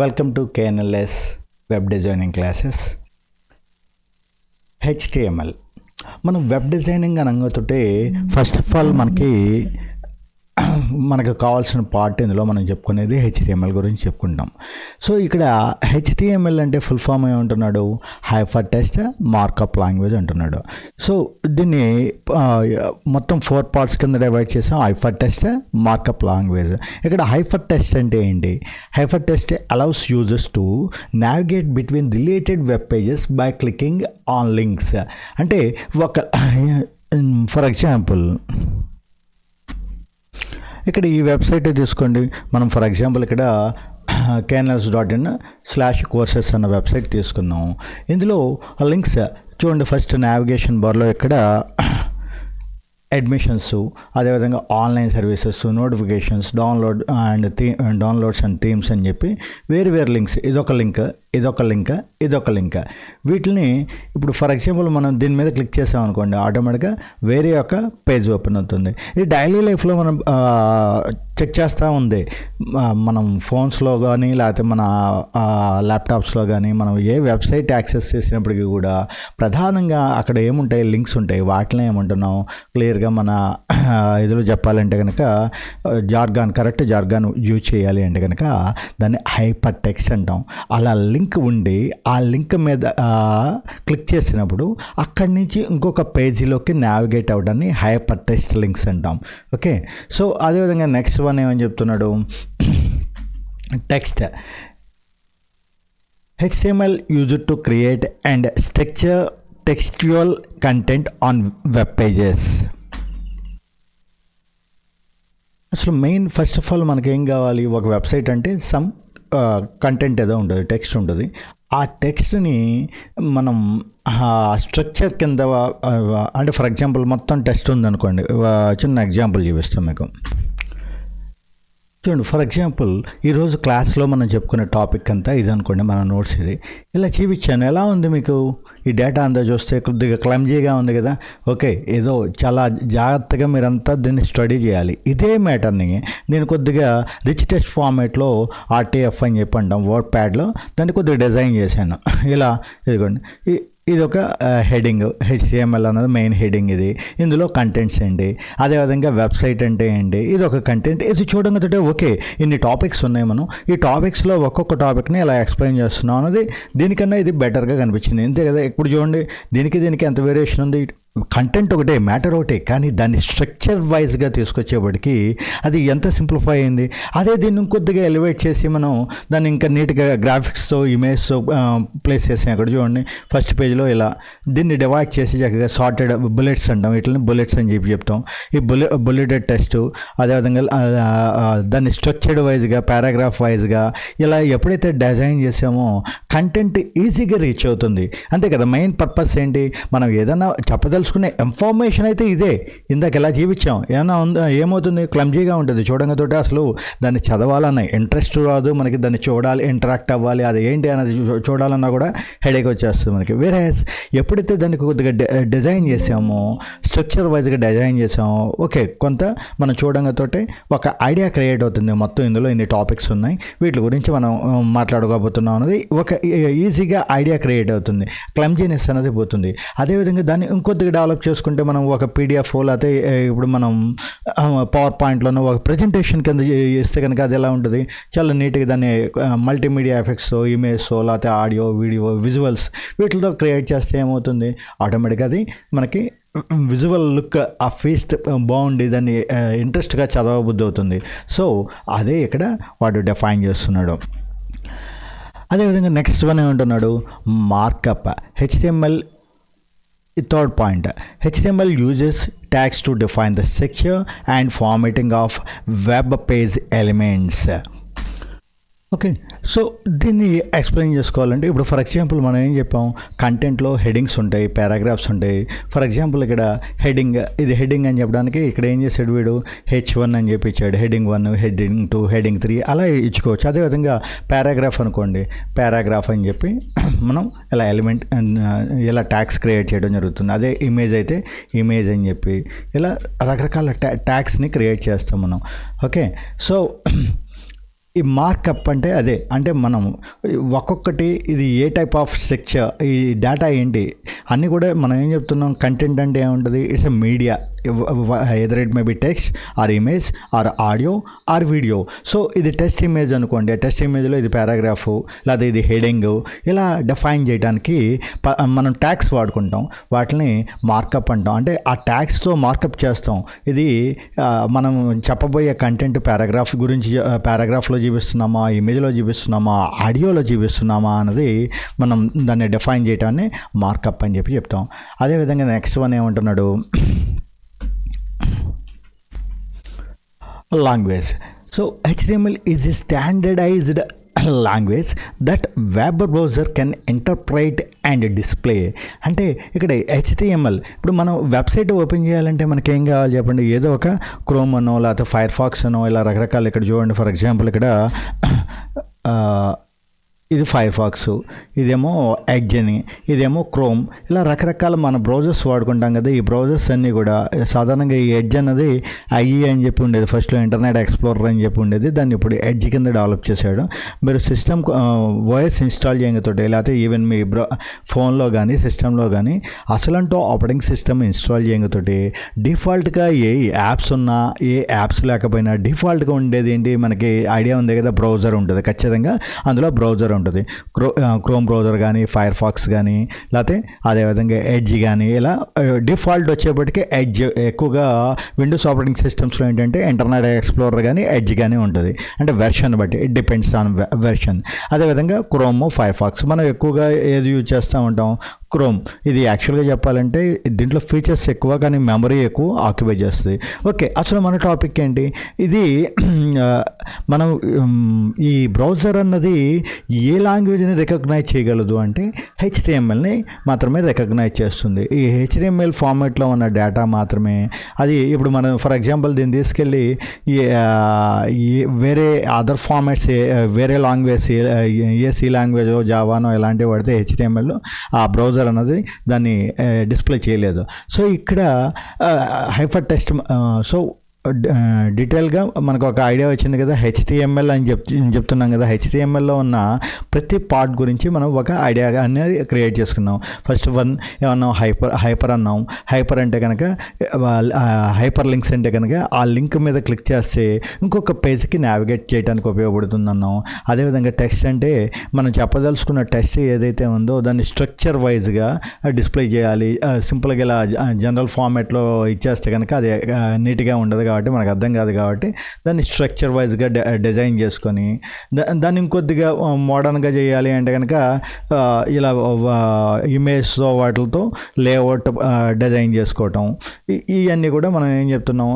Welcome to KNLS Web Designing Classes. HTML. మనం web designing అని అనగానే ఫస్ట్ ఆఫ్ ఆల్ మనకు కావాల్సిన పార్ట్ ఇందులో మనం చెప్పుకునేది HTML గురించి చెప్పుకుంటాం. సో ఇక్కడ HTML అంటే ఫుల్ ఫామ్ ఏమంటున్నాడు, హైపర్ టెక్స్ట్ మార్కప్ లాంగ్వేజ్ అంటున్నాడు. సో దీన్ని మొత్తం 4 పార్ట్స్ కింద డివైడ్ చేసాం, హైపర్ టెక్స్ట్ మార్కప్ లాంగ్వేజ్. ఇక్కడ హైపర్ టెక్స్ట్ అంటే ఏంటి? Hyper text allows users to navigate between related web pages by clicking on links. అంటే ఫర్ ఎగ్జాంపుల్ ఇక్కడ ఈ వెబ్సైట్ తీసుకోండి. మనం ఫర్ ఎగ్జాంపుల్ ఇక్కడ knls.in/courses అన్న వెబ్సైట్ తీసుకున్నాం. ఇందులో లింక్స్ చూడండి. ఫస్ట్ నావిగేషన్ బార్లో ఇక్కడ అడ్మిషన్స్, అదేవిధంగా online services, notifications, downloads and themes అని చెప్పి వేరు లింక్స్. ఇదొక లింక్. వీటిని ఇప్పుడు ఫర్ ఎగ్జాంపుల్ మనం దీని మీద క్లిక్ చేసాం అనుకోండి, ఆటోమేటిక్గా వేరే యొక్క పేజ్ ఓపెన్ అవుతుంది. ఇది డైలీ లైఫ్లో మనం చెక్ చేస్తూ ఉంది. మనం ఫోన్స్లో కానీ లేకపోతే మన ల్యాప్టాప్స్లో కానీ మనం ఏ వెబ్సైట్ యాక్సెస్ చేసినప్పటికీ కూడా ప్రధానంగా అక్కడ ఏముంటాయి, లింక్స్ ఉంటాయి. వాటిని ఏమంటున్నాం క్లియర్గా మన ఇదిలో చెప్పాలంటే కనుక కరెక్ట్ జార్గాన్ యూజ్ చేయాలి అంటే కనుక దాన్ని హైపర్ టెక్స్ట్ అంటాం. అలా లింక్ ఉండి ఆ లింక్ మీద క్లిక్ చేసినప్పుడు అక్కడి నుంచి ఇంకొక పేజీలోకి నావిగేట్ అవ్వడాన్ని హైపర్ టెక్స్ట్ లింక్స్ అంటాం. ఓకే, సో అదేవిధంగా నెక్స్ట్ వన్ ఏమని చెప్తున్నాడు, text. HTML used to create and structure textual content on web pages. అసలు మెయిన్ ఫస్ట్ ఆఫ్ ఆల్ మనకి ఏం కావాలి, ఒక వెబ్సైట్ అంటే సమ్ కంటెంట్ ఏదో ఉంటుంది, టెక్స్ట్ ఉంటుంది. ఆ టెక్స్ట్ని మనం స్ట్రక్చర్ కింద అంటే ఫర్ ఎగ్జాంపుల్ మొత్తం టెక్స్ట్ ఉందనుకోండి, చిన్న ఎగ్జాంపుల్ చూపిస్తాం మీకు. చూడండి, ఫర్ ఎగ్జాంపుల్ ఈరోజు క్లాస్లో మనం చెప్పుకునే టాపిక్ అంతా ఇది అనుకోండి, మన నోట్స్ ఇది. ఇలా చూపించాను. ఎలా ఉంది మీకు ఈ డేటా అంతా చూస్తే? కొద్దిగా క్లమ్జీగా ఉంది కదా. ఓకే, ఏదో చాలా జాగ్రత్తగా మీరంతా దీన్ని స్టడీ చేయాలి. ఇదే మ్యాటర్ని నేను కొద్దిగా రిచ్ టెక్స్ట్ ఫార్మేట్లో RTF అని చెప్పి అంటాం, వర్డ్ ప్యాడ్లో దాన్ని కొద్దిగా డిజైన్ చేశాను. ఇలా ఇదిగోండి, ఇది ఒక హెడింగ్. HTML అన్నది మెయిన్ హెడింగ్. ఇది ఇందులో కంటెంట్స్ ఏంటి, అదేవిధంగా వెబ్సైట్ అంటే ఏంటి, ఇది ఒక కంటెంట్. ఇది చూడగానే ఓకే ఇన్ని టాపిక్స్ ఉన్నాయి, మనం ఈ టాపిక్స్లో ఒక్కొక్క టాపిక్ని ఇలా ఎక్స్ప్లెయిన్ చేస్తున్నాం అన్నది దీనికన్నా ఇది బెటర్గా కనిపించింది. అంతే కదా. ఇప్పుడు చూడండి, దీనికి ఎంత వేరియేషన్ ఉంది. కంటెంట్ ఒకటే, మ్యాటర్ ఒకటే, కానీ దాన్ని స్ట్రక్చర్ వైజ్గా తీసుకొచ్చేప్పటికి అది ఎంత సింప్లిఫై అయింది. అదే దీన్ని ఇంకొద్దిగా ఎలివేట్ చేసి మనం దాన్ని ఇంకా నీట్గా గ్రాఫిక్స్తో ఇమేజ్తో ప్లేస్ చేసాం. అక్కడ చూడండి, ఫస్ట్ పేజ్లో ఇలా దీన్ని డివైడ్ చేసి చక్కగా సార్టెడ్ బుల్లెట్స్ అంటాం, వీటిని బుల్లెట్స్ అని చెప్పి చెప్తాం. ఈ బుల్లెటెడ్ టెక్స్ట్, అదేవిధంగా దాన్ని స్ట్రక్చర్డ్ వైజ్గా, పారాగ్రాఫ్ వైజ్గా ఇలా ఎప్పుడైతే డిజైన్ చేసామో కంటెంట్ ఈజీగా రీచ్ అవుతుంది. అంతే కదా. మెయిన్ పర్పస్ ఏంటి, మనం ఏదైనా చెప్పదలుచుకునే ఇన్ఫర్మేషన్ అయితే ఇదే. ఇందాక ఎలా చూపించాం, ఏమవుతుంది, క్లమ్జీగా ఉంటుంది చూడంగాతో. అసలు దాన్ని చదవాలన్న ఇంట్రెస్ట్ రాదు మనకి, దాన్ని చూడాలి, ఇంటరాక్ట్ అవ్వాలి, అది ఏంటి అన్నది చూడాలన్నా కూడా హెడేక్ వచ్చేస్తుంది మనకి. వేరే ఎప్పుడైతే దానికి కొద్దిగా డిజైన్ చేసామో, స్ట్రక్చర్ వైజ్గా డిజైన్ చేసామో, ఓకే కొంత మనం చూడంగాతో ఒక ఐడియా క్రియేట్ అవుతుంది. మొత్తం ఇందులో ఇన్ని టాపిక్స్ ఉన్నాయి, వీటి గురించి మనం మాట్లాడుకోబోతున్నాం అన్నది ఒక ఈజీగా ఐడియా క్రియేట్ అవుతుంది. క్లమ్జీనెస్ అనేది పోతుంది. అదేవిధంగా దాన్ని ఇంకొద్దిగా డెవలప్ చేసుకుంటే మనం ఒక PDF లేకపోతే ఇప్పుడు మనం పవర్ పాయింట్లోనూ ఒక ప్రజెంటేషన్ కింద ఇస్తే కనుక అది ఎలా ఉంటుంది, చాలా నీట్గా దాన్ని మల్టీమీడియా ఎఫెక్ట్స్, ఇమేజ్ లేకపోతే ఆడియో, వీడియో, విజువల్స్ వీటితో క్రియేట్ చేస్తే ఏమవుతుంది, ఆటోమేటిక్గా అది మనకి విజువల్ లుక్, ఆ ఫీస్ట్ బాగుండి దాన్ని ఇంట్రెస్ట్గా చదవబుద్ధి అవుతుంది. సో అదే ఇక్కడ వాడు డిఫైన్ చేస్తున్నాడు. అదేవిధంగా నెక్స్ట్ వన్ ఏమంటున్నాడు, markup. HTML third point, HTML uses tags to define the structure and formatting of web page elements. Okay, so దీన్ని ఎక్స్ప్లెయిన్ చేసుకోవాలంటే ఇప్పుడు ఫర్ ఎగ్జాంపుల్ మనం ఏం చెప్పాం, కంటెంట్లో హెడింగ్స్ ఉంటాయి, పారాగ్రాఫ్స్ ఉంటాయి. ఫర్ ఎగ్జాంపుల్ ఇక్కడ హెడింగ్, ఇది హెడింగ్ అని చెప్పడానికి ఇక్కడ ఏం చేశాడు వీడు, H1 అని చెప్పి ఇచ్చాడు. హెడింగ్ 1, హెడింగ్ 2, హెడింగ్ 3 అలా ఇచ్చుకోవచ్చు. అదేవిధంగా పారాగ్రాఫ్ అనుకోండి, పారాగ్రాఫ్ అని చెప్పి మనం ఇలా ఎలిమెంట్ ఇలా ట్యాగ్స్ క్రియేట్ చేయడం జరుగుతుంది. అదే ఇమేజ్ అయితే ఇమేజ్ అని చెప్పి ఇలా రకరకాల ట్యాగ్స్ని క్రియేట్ చేస్తాం మనం. ఓకే, సో ఈ మార్కప్ అంటే అదే, అంటే మనం ఒక్కొక్కటి ఇది ఏ టైప్ ఆఫ్ స్ట్రక్చర్, ఈ డేటా ఏంటి అన్నీ కూడా మనం ఏం చెప్తున్నాం. కంటెంట్ అంటే ఏముంటుంది, it's a media, either it may be text are image are audio or video. So ఇది టెక్స్ట్ ఇమేజ్ అనుకోండి, టెక్స్ట్ ఇమేజ్లో ఇది పారాగ్రాఫ్ లేదా ఇది హెడింగ్, ఇలా డిఫైన్ చేయడానికి మనం ట్యాగ్స్ వాడుకుంటాం, వాటిని మార్కప్ అంటాం. అంటే ఆ ట్యాగ్స్తో మార్కప్ చేస్తాం. ఇది మనం చెప్పబోయే కంటెంట్ పారాగ్రాఫ్ గురించి పారాగ్రాఫ్లో చూపిస్తున్నామా, ఇమేజ్లో చూపిస్తున్నామా, ఆడియోలో చూపిస్తున్నామా అన్నది మనం దాన్ని డిఫైన్ చేయటాన్ని మార్కప్ అని చెప్తాం. అదేవిధంగా నెక్స్ట్ వన్ ఏమంటున్నాడు, language. So HTML is a standardised language that web browser can interpret and display. అంటే ఇక్కడ HTML, ఇప్పుడు మనం వెబ్సైట్ ఓపెన్ చేయాలంటే మనకి ఏం కావాలి చెప్పండి, ఏదో ఒక క్రోమ్ అనో లేకపోతే ఫైర్ ఫాక్స్ అనో ఇలా రకరకాలు. ఇక్కడ చూడండి, ఫర్ ఎగ్జాంపుల్ ఇక్కడ ఇది ఫైర్ ఫాక్స్, ఇదేమో ఎడ్జ్ అని, ఇదేమో క్రోమ్, ఇలా రకరకాల మన బ్రౌజర్స్ వాడుకుంటాం కదా. ఈ బ్రౌజర్స్ అన్నీ కూడా సాధారణంగా ఈ ఎడ్జ్ అన్నది IE అని చెప్పి ఉండేది, ఫస్ట్లో ఇంటర్నెట్ ఎక్స్ప్లోరర్ అని చెప్పి ఉండేది, దాన్ని ఇప్పుడు ఎడ్జ్ కింద డెవలప్ చేశాడు. మీరు సిస్టమ్ OS ఇన్స్టాల్ చేయడంతోటి లేకపోతే ఈవెన్ మీ ఫోన్లో కానీ సిస్టంలో కానీ అసలంటూ ఆపరేటింగ్ సిస్టమ్ ఇన్స్టాల్ చేయడంతోటి డిఫాల్ట్గా ఏ యాప్స్ ఉన్నా ఏ యాప్స్ లేకపోయినా డిఫాల్ట్గా ఉండేది ఏంటి, మనకి ఐడియా ఉంది కదా, బ్రౌజర్ ఉంటుంది ఖచ్చితంగా, అందులో బ్రౌజర్ ఉంటుంది. క్రోమ్ బ్రౌజర్ కానీ ఫైర్ ఫాక్స్ కానీ లేకపోతే అదేవిధంగా ఎడ్జ్ కానీ, ఇలా డిఫాల్ట్ వచ్చేప్పటికీ ఎడ్జ్ ఎక్కువగా విండోస్ ఆపరేటింగ్ సిస్టమ్స్లో ఏంటంటే ఇంటర్నెట్ ఎక్స్ప్లోరర్ కానీ ఎడ్జ్ కానీ ఉంటుంది. అంటే వెర్షన్ బట్టి ఇట్ డిపెండ్స్ ఆన్ వెర్షన్. అదేవిధంగా క్రోమ్ ఫైర్ ఫాక్స్ మనం ఎక్కువగా ఏది యూజ్ చేస్తూ ఉంటాం, క్రోమ్. ఇది యాక్చువల్గా చెప్పాలంటే దీంట్లో ఫీచర్స్ ఎక్కువ కానీ మెమరీ ఎక్కువ ఆక్యుపై చేస్తుంది. ఓకే, అసలు మన టాపిక్ ఏంటి, ఇది మనం ఈ బ్రౌజర్ అన్నది ఏ లాంగ్వేజ్ని రికగ్నైజ్ చేయగలదు అంటే HTMLని మాత్రమే రికగ్నైజ్ చేస్తుంది. ఈ HTML ఫార్మాట్లో ఉన్న డేటా మాత్రమే అది. ఇప్పుడు మనం ఫర్ ఎగ్జాంపుల్ దీన్ని తీసుకెళ్ళి వేరే అదర్ ఫార్మాట్స్, వేరే లాంగ్వేజ్ సి లాంగ్వేజో జావానో ఇలాంటివి పడితే HTML ఆ బ్రౌజర్ అన్నది దాన్ని డిస్ప్లే చేయలేదు. సో ఇక్కడ హైపర్ టెక్స్ట్, సో డీటెయిల్గా మనకు ఒక ఐడియా వచ్చింది కదా, HTML అని చెప్తున్నాం కదా. HTMLలో ఉన్న ప్రతి పార్ట్ గురించి మనం ఒక ఐడియా అనేది క్రియేట్ చేసుకున్నాం. ఫస్ట్ వన్ ఏమన్నాం, హైపర్ అన్నాం. హైపర్ అంటే కనుక హైపర్ లింక్స్ అంటే కనుక ఆ లింక్ మీద క్లిక్ చేస్తే ఇంకొక పేజ్కి నావిగేట్ చేయడానికి ఉపయోగపడుతుంది అన్నాం. అదేవిధంగా టెక్స్ట్ అంటే మనం చెప్పదలుచుకున్న టెక్స్ట్ ఏదైతే ఉందో దాన్ని స్ట్రక్చర్ వైజ్గా డిస్ప్లే చేయాలి. సింపుల్గా ఇలా జనరల్ ఫార్మాట్లో ఇచ్చేస్తే కనుక అది నీట్గా ఉండదు కాబట్టి మనకు అర్థం కాదు, కాబట్టి దాన్ని స్ట్రక్చర్ వైజ్గా డిజైన్ చేసుకొని దాన్ని ఇంకొద్దిగా మోడర్న్గా చేయాలి అంటే కనుక ఇలా ఇమేజ్తో వాటితో లేఅవుట్ డిజైన్ చేసుకోవటం. ఇవన్నీ కూడా మనం ఏం చెప్తున్నాం,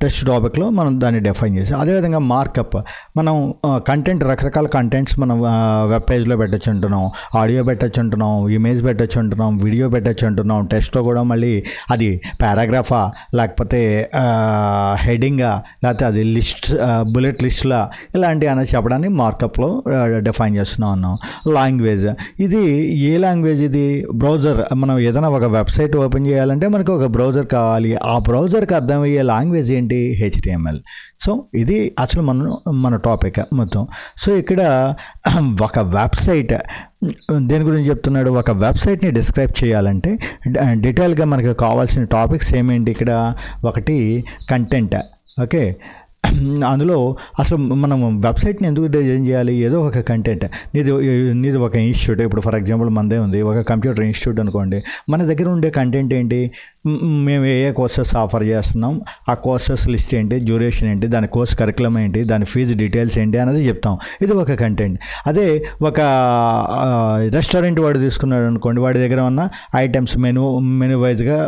టెక్స్ట్ టాపిక్లో మనం దాన్ని డిఫైన్ చేసాం. అదేవిధంగా మార్కప్, మనం కంటెంట్ రకరకాల కంటెంట్స్ మనం వెబ్ పేజ్లో పెట్టచ్చు అంటున్నాం, ఆడియో పెట్టచ్చు అంటున్నాం, ఇమేజ్ పెట్టచ్చు అంటున్నాం, వీడియో పెట్టచ్చు అంటున్నాం. టెక్స్ట్లో కూడా మళ్ళీ అది పారాగ్రాఫా లేకపోతే హెడింగా లేకపోతే అది లిస్ట్ బుల్లెట్ లిస్ట్లా ఇలాంటివి అనేది చెప్పడానికి మార్కప్లో డిఫైన్ చేస్తున్నాం అన్నాం. లాంగ్వేజ్, ఇది ఏ లాంగ్వేజ్, ఇది బ్రౌజర్. మనం ఏదైనా ఒక వెబ్సైట్ ఓపెన్ చేయాలంటే మనకు ఒక బ్రౌజర్ కావాలి, ఆ బ్రౌజర్కి అర్థమయ్యే లాంగ్వేజ్ ఏంటి, HTML. సో ఇది అసలు మన టాపిక్ మొత్తం. సో ఇక్కడ ఒక వెబ్సైట్ దేని గురించి చెప్తున్నాడు, ఒక వెబ్సైట్ని డిస్క్రైబ్ చేయాలంటే డీటెయిల్గా మనకు కావాల్సిన టాపిక్స్ ఏమేంటి, ఇక్కడ ఒకటి కంటెంట్. ఓకే, అందులో అసలు మనం వెబ్సైట్ని ఎందుకు డిజైన్ చేయాలి, ఏదో ఒక కంటెంట్. నీది ఒక ఇన్స్టిట్యూట్, ఇప్పుడు ఫర్ ఎగ్జాంపుల్ మనదే ఉంది ఒక కంప్యూటర్ ఇన్స్టిట్యూట్ అనుకోండి. మన దగ్గర ఉండే కంటెంట్ ఏంటి, మేము ఏ కోర్సెస్ ఆఫర్ చేస్తున్నాం, ఆ కోర్సెస్ లిస్ట్ ఏంటి, డ్యూరేషన్ ఏంటి, దాని కోర్స్ కరికులం ఏంటి, దాని ఫీజు డీటెయిల్స్ ఏంటి అనేది చెప్తాం. ఇది ఒక కంటెంట్. అదే ఒక రెస్టారెంట్ వాడు తీసుకున్నాడు అనుకోండి, వాడి దగ్గర ఉన్న ఐటమ్స్ మెనూ వైజ్గా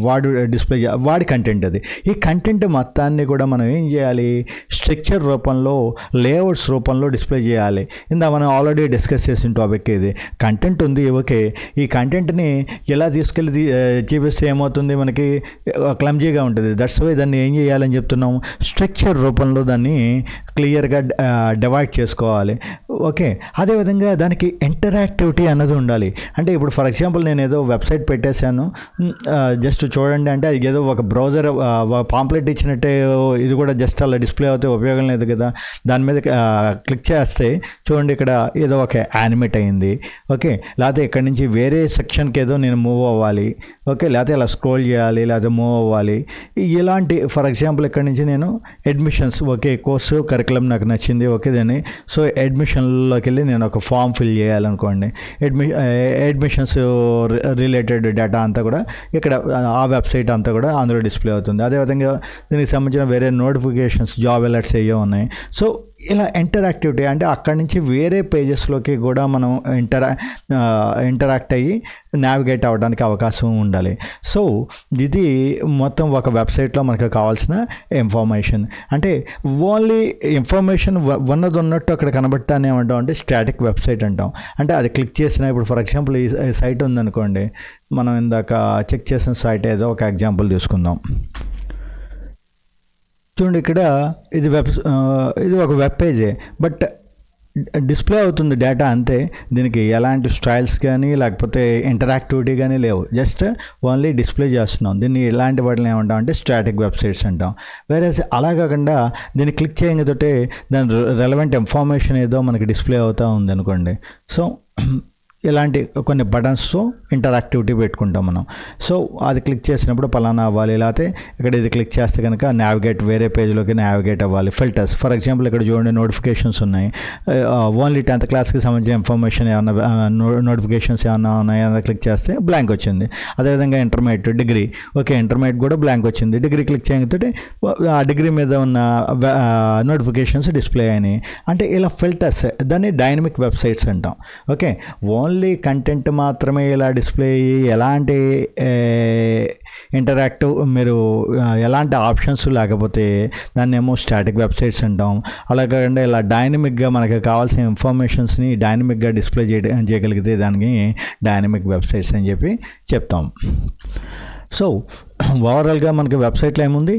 వాడు డిస్ప్లే వాడి కంటెంట్ అది. ఈ కంటెంట్ మొత్తాన్ని కూడా మనం ఏం చేయాలి, స్ట్రక్చర్ రూపంలో, లేఅవుట్స్ రూపంలో డిస్ప్లే చేయాలి. మనం ఆల్రెడీ డిస్కస్ చేసిన టాపిక్ ఇది. కంటెంట్ ఉంది, ఓకే, ఈ కంటెంట్ని ఎలా తీసుకెళ్ళి చూపిస్తే ఏమవుతుంది, మనకి క్లమ్జీగా ఉంటుంది. దట్స్ వై దాన్ని ఏం చేయాలని చెప్తున్నాం, స్ట్రక్చర్ రూపంలో దాన్ని క్లియర్గా డివైడ్ చేసుకోవాలి. ఓకే, అదేవిధంగా దానికి ఇంటరాక్టివిటీ అన్నది ఉండాలి. అంటే ఇప్పుడు ఫర్ ఎగ్జాంపుల్ నేను ఏదో వెబ్సైట్ పెట్టేశాను, జస్ట్ చూడండి అంటే అది ఏదో ఒక బ్రౌజర్ పాంప్లెట్ ఇచ్చినట్టే ఇది కూడా జస్ట్ అలా డిస్ప్లే అవుతే ఉపయోగం లేదు కదా. దాని మీద క్లిక్ చేస్తే చూడండి ఇక్కడ ఏదో ఒక యానిమేట్ అయింది. ఓకే, లేకపోతే ఇక్కడ నుంచి వేరే సెక్షన్కి ఏదో నేను మూవ్ అవ్వాలి. ఓకే, లేకపోతే అలా స్క్రోల్ చేయాలి, లేకపోతే మూవ్ అవ్వాలి. ఇలాంటి ఫర్ ఎగ్జాంపుల్ ఇక్కడ నుంచి నేను అడ్మిషన్స్, ఓకే, కోర్సు కరికులం నాకు నచ్చింది, ఓకే, దాన్ని సో అడ్మిషన్లోకి వెళ్ళి నేను ఒక ఫామ్ ఫిల్ చేయాలనుకోండి. అడ్మిషన్స్ రిలేటెడ్ డేటా అంతా కూడా ఇక్కడ ఆ వెబ్సైట్ అంతా కూడా అందులో డిస్ప్లే అవుతుంది. అదేవిధంగా దీనికి సంబంధించిన వేరే నోటిఫికేషన్స్, జాబ్ అలర్ట్స్ ఏవో ఉన్నాయి. సో ఇలా ఇంటరాక్టివిటీ అంటే అక్కడి నుంచి వేరే పేజెస్లోకి కూడా మనం ఇంటరాక్ట్ అయ్యి నావిగేట్ అవ్వడానికి అవకాశం ఉండాలి. సో ఇది మొత్తం ఒక వెబ్సైట్లో మనకు కావాల్సిన ఇన్ఫర్మేషన్. అంటే ఓన్లీ ఇన్ఫర్మేషన్ ఉన్నట్టు అక్కడ కనబట్టాన్ని ఏమంటాం అంటే స్టాటిక్ వెబ్సైట్ అంటాం. అంటే అది క్లిక్ చేసిన, ఇప్పుడు ఫర్ ఎగ్జాంపుల్ ఈ సైట్ ఉందనుకోండి, మనం ఇందాక చెక్ చేసిన సైట్ ఏదో ఒక ఎగ్జాంపుల్ తీసుకుందాం. చూడండి ఇక్కడ ఇది ఒక వెబ్ పేజే, బట్ డిస్ప్లే అవుతుంది డేటా అంతే. దీనికి ఎలాంటి స్టైల్స్ కానీ లేకపోతే ఇంటరాక్టివిటీ కానీ లేవు, జస్ట్ ఓన్లీ డిస్ప్లే చేస్తున్నాం. దీన్ని ఇలాంటి వాటిని ఏమంటాం అంటే స్టాటిక్ వెబ్సైట్స్ అంటాం. వేరే అలా కాకుండా దీన్ని క్లిక్ చేయగానే దాని రెలవెంట్ ఇన్ఫర్మేషన్ ఏదో మనకి డిస్ప్లే అవుతూ ఉంది అనుకోండి. సో ఇలాంటి కొన్ని బటన్స్తో ఇంటరాక్టివిటీ పెట్టుకుంటాం మనం. సో అది క్లిక్ చేసినప్పుడు పలానా అవ్వాలి, లేకపోతే ఇక్కడ ఇది క్లిక్ చేస్తే కనుక నావిగేట్ వేరే పేజ్లోకి నావిగేట్ అవ్వాలి. ఫిల్టర్స్ ఫర్ ఎగ్జాంపుల్ ఇక్కడ చూడండి నోటిఫికేషన్స్ ఉన్నాయి. ఓన్లీ 10th క్లాస్కి సంబంధించిన ఇన్ఫర్మేషన్ ఏమన్నా నోటిఫికేషన్స్ ఏమన్నా ఉన్నాయన్నా క్లిక్ చేస్తే బ్లాంక్ వచ్చింది. అదేవిధంగా ఇంటర్మీడియట్, డిగ్రీ, ఓకే, ఇంటర్మీడియట్ కూడా బ్లాంక్ వచ్చింది. డిగ్రీ క్లిక్ చేయకపోతే ఆ డిగ్రీ మీద ఉన్న నోటిఫికేషన్స్ డిస్ప్లే అయినాయి. అంటే ఇలా ఫిల్టర్స్, దాన్ని డైనమిక్ వెబ్సైట్స్ అంటాం. ఓకే, ఓన్లీ కంటెంట్ మాత్రమే ఇలా డిస్ప్లే అయ్యి ఎలాంటి ఇంటరాక్టివ్ మీరు ఎలాంటి ఆప్షన్స్ లేకపోతే దాన్ని ఏమో స్టాటిక్ వెబ్సైట్స్ అంటాం. అలా కాకుండా ఇలా డైనమిక్గా మనకు కావాల్సిన ఇన్ఫర్మేషన్స్ని డైనమిక్గా డిస్ప్లే చేయగలిగితే దానికి డైనమిక్ వెబ్సైట్స్ అని చెప్పి చెప్తాం. సో ఓవరాల్గా మనకి వెబ్సైట్లో ఏముంది,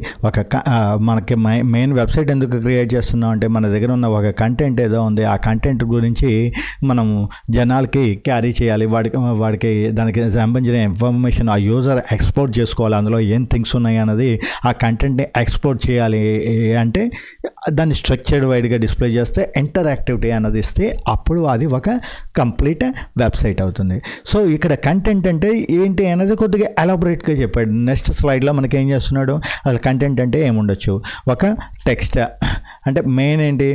మనకి మెయిన్ వెబ్సైట్ ఎందుకు క్రియేట్ చేస్తున్నాం అంటే మన దగ్గర ఉన్న ఒక కంటెంట్ ఏదో ఉంది, ఆ కంటెంట్ గురించి మనము జనాలకి క్యారీ చేయాలి. వాడికి దానికి సంబంధించిన ఇన్ఫర్మేషన్ ఆ యూజర్ ఎక్స్ప్లోర్ చేసుకోవాలి. అందులో ఏం థింగ్స్ ఉన్నాయి అన్నది ఆ కంటెంట్ని ఎక్స్ప్లోర్ చేయాలి. అంటే దాన్ని స్ట్రక్చర్డ్ వైడ్గా డిస్ప్లే చేస్తే ఇంటరాక్టివిటీ అన్నది ఇస్తే అప్పుడు అది ఒక కంప్లీట్ వెబ్సైట్ అవుతుంది. సో ఇక్కడ కంటెంట్ అంటే ఏంటి అనేది కొద్దిగా ఎలాబొరేట్గా చెప్పాడు. నెక్స్ట్ స్లైడ్లో మనకి ఏం చేస్తున్నాడు, అసలు కంటెంట్ అంటే ఏముండొచ్చు, ఒక టెక్స్ట్ అంటే మెయిన్ ఏంటి,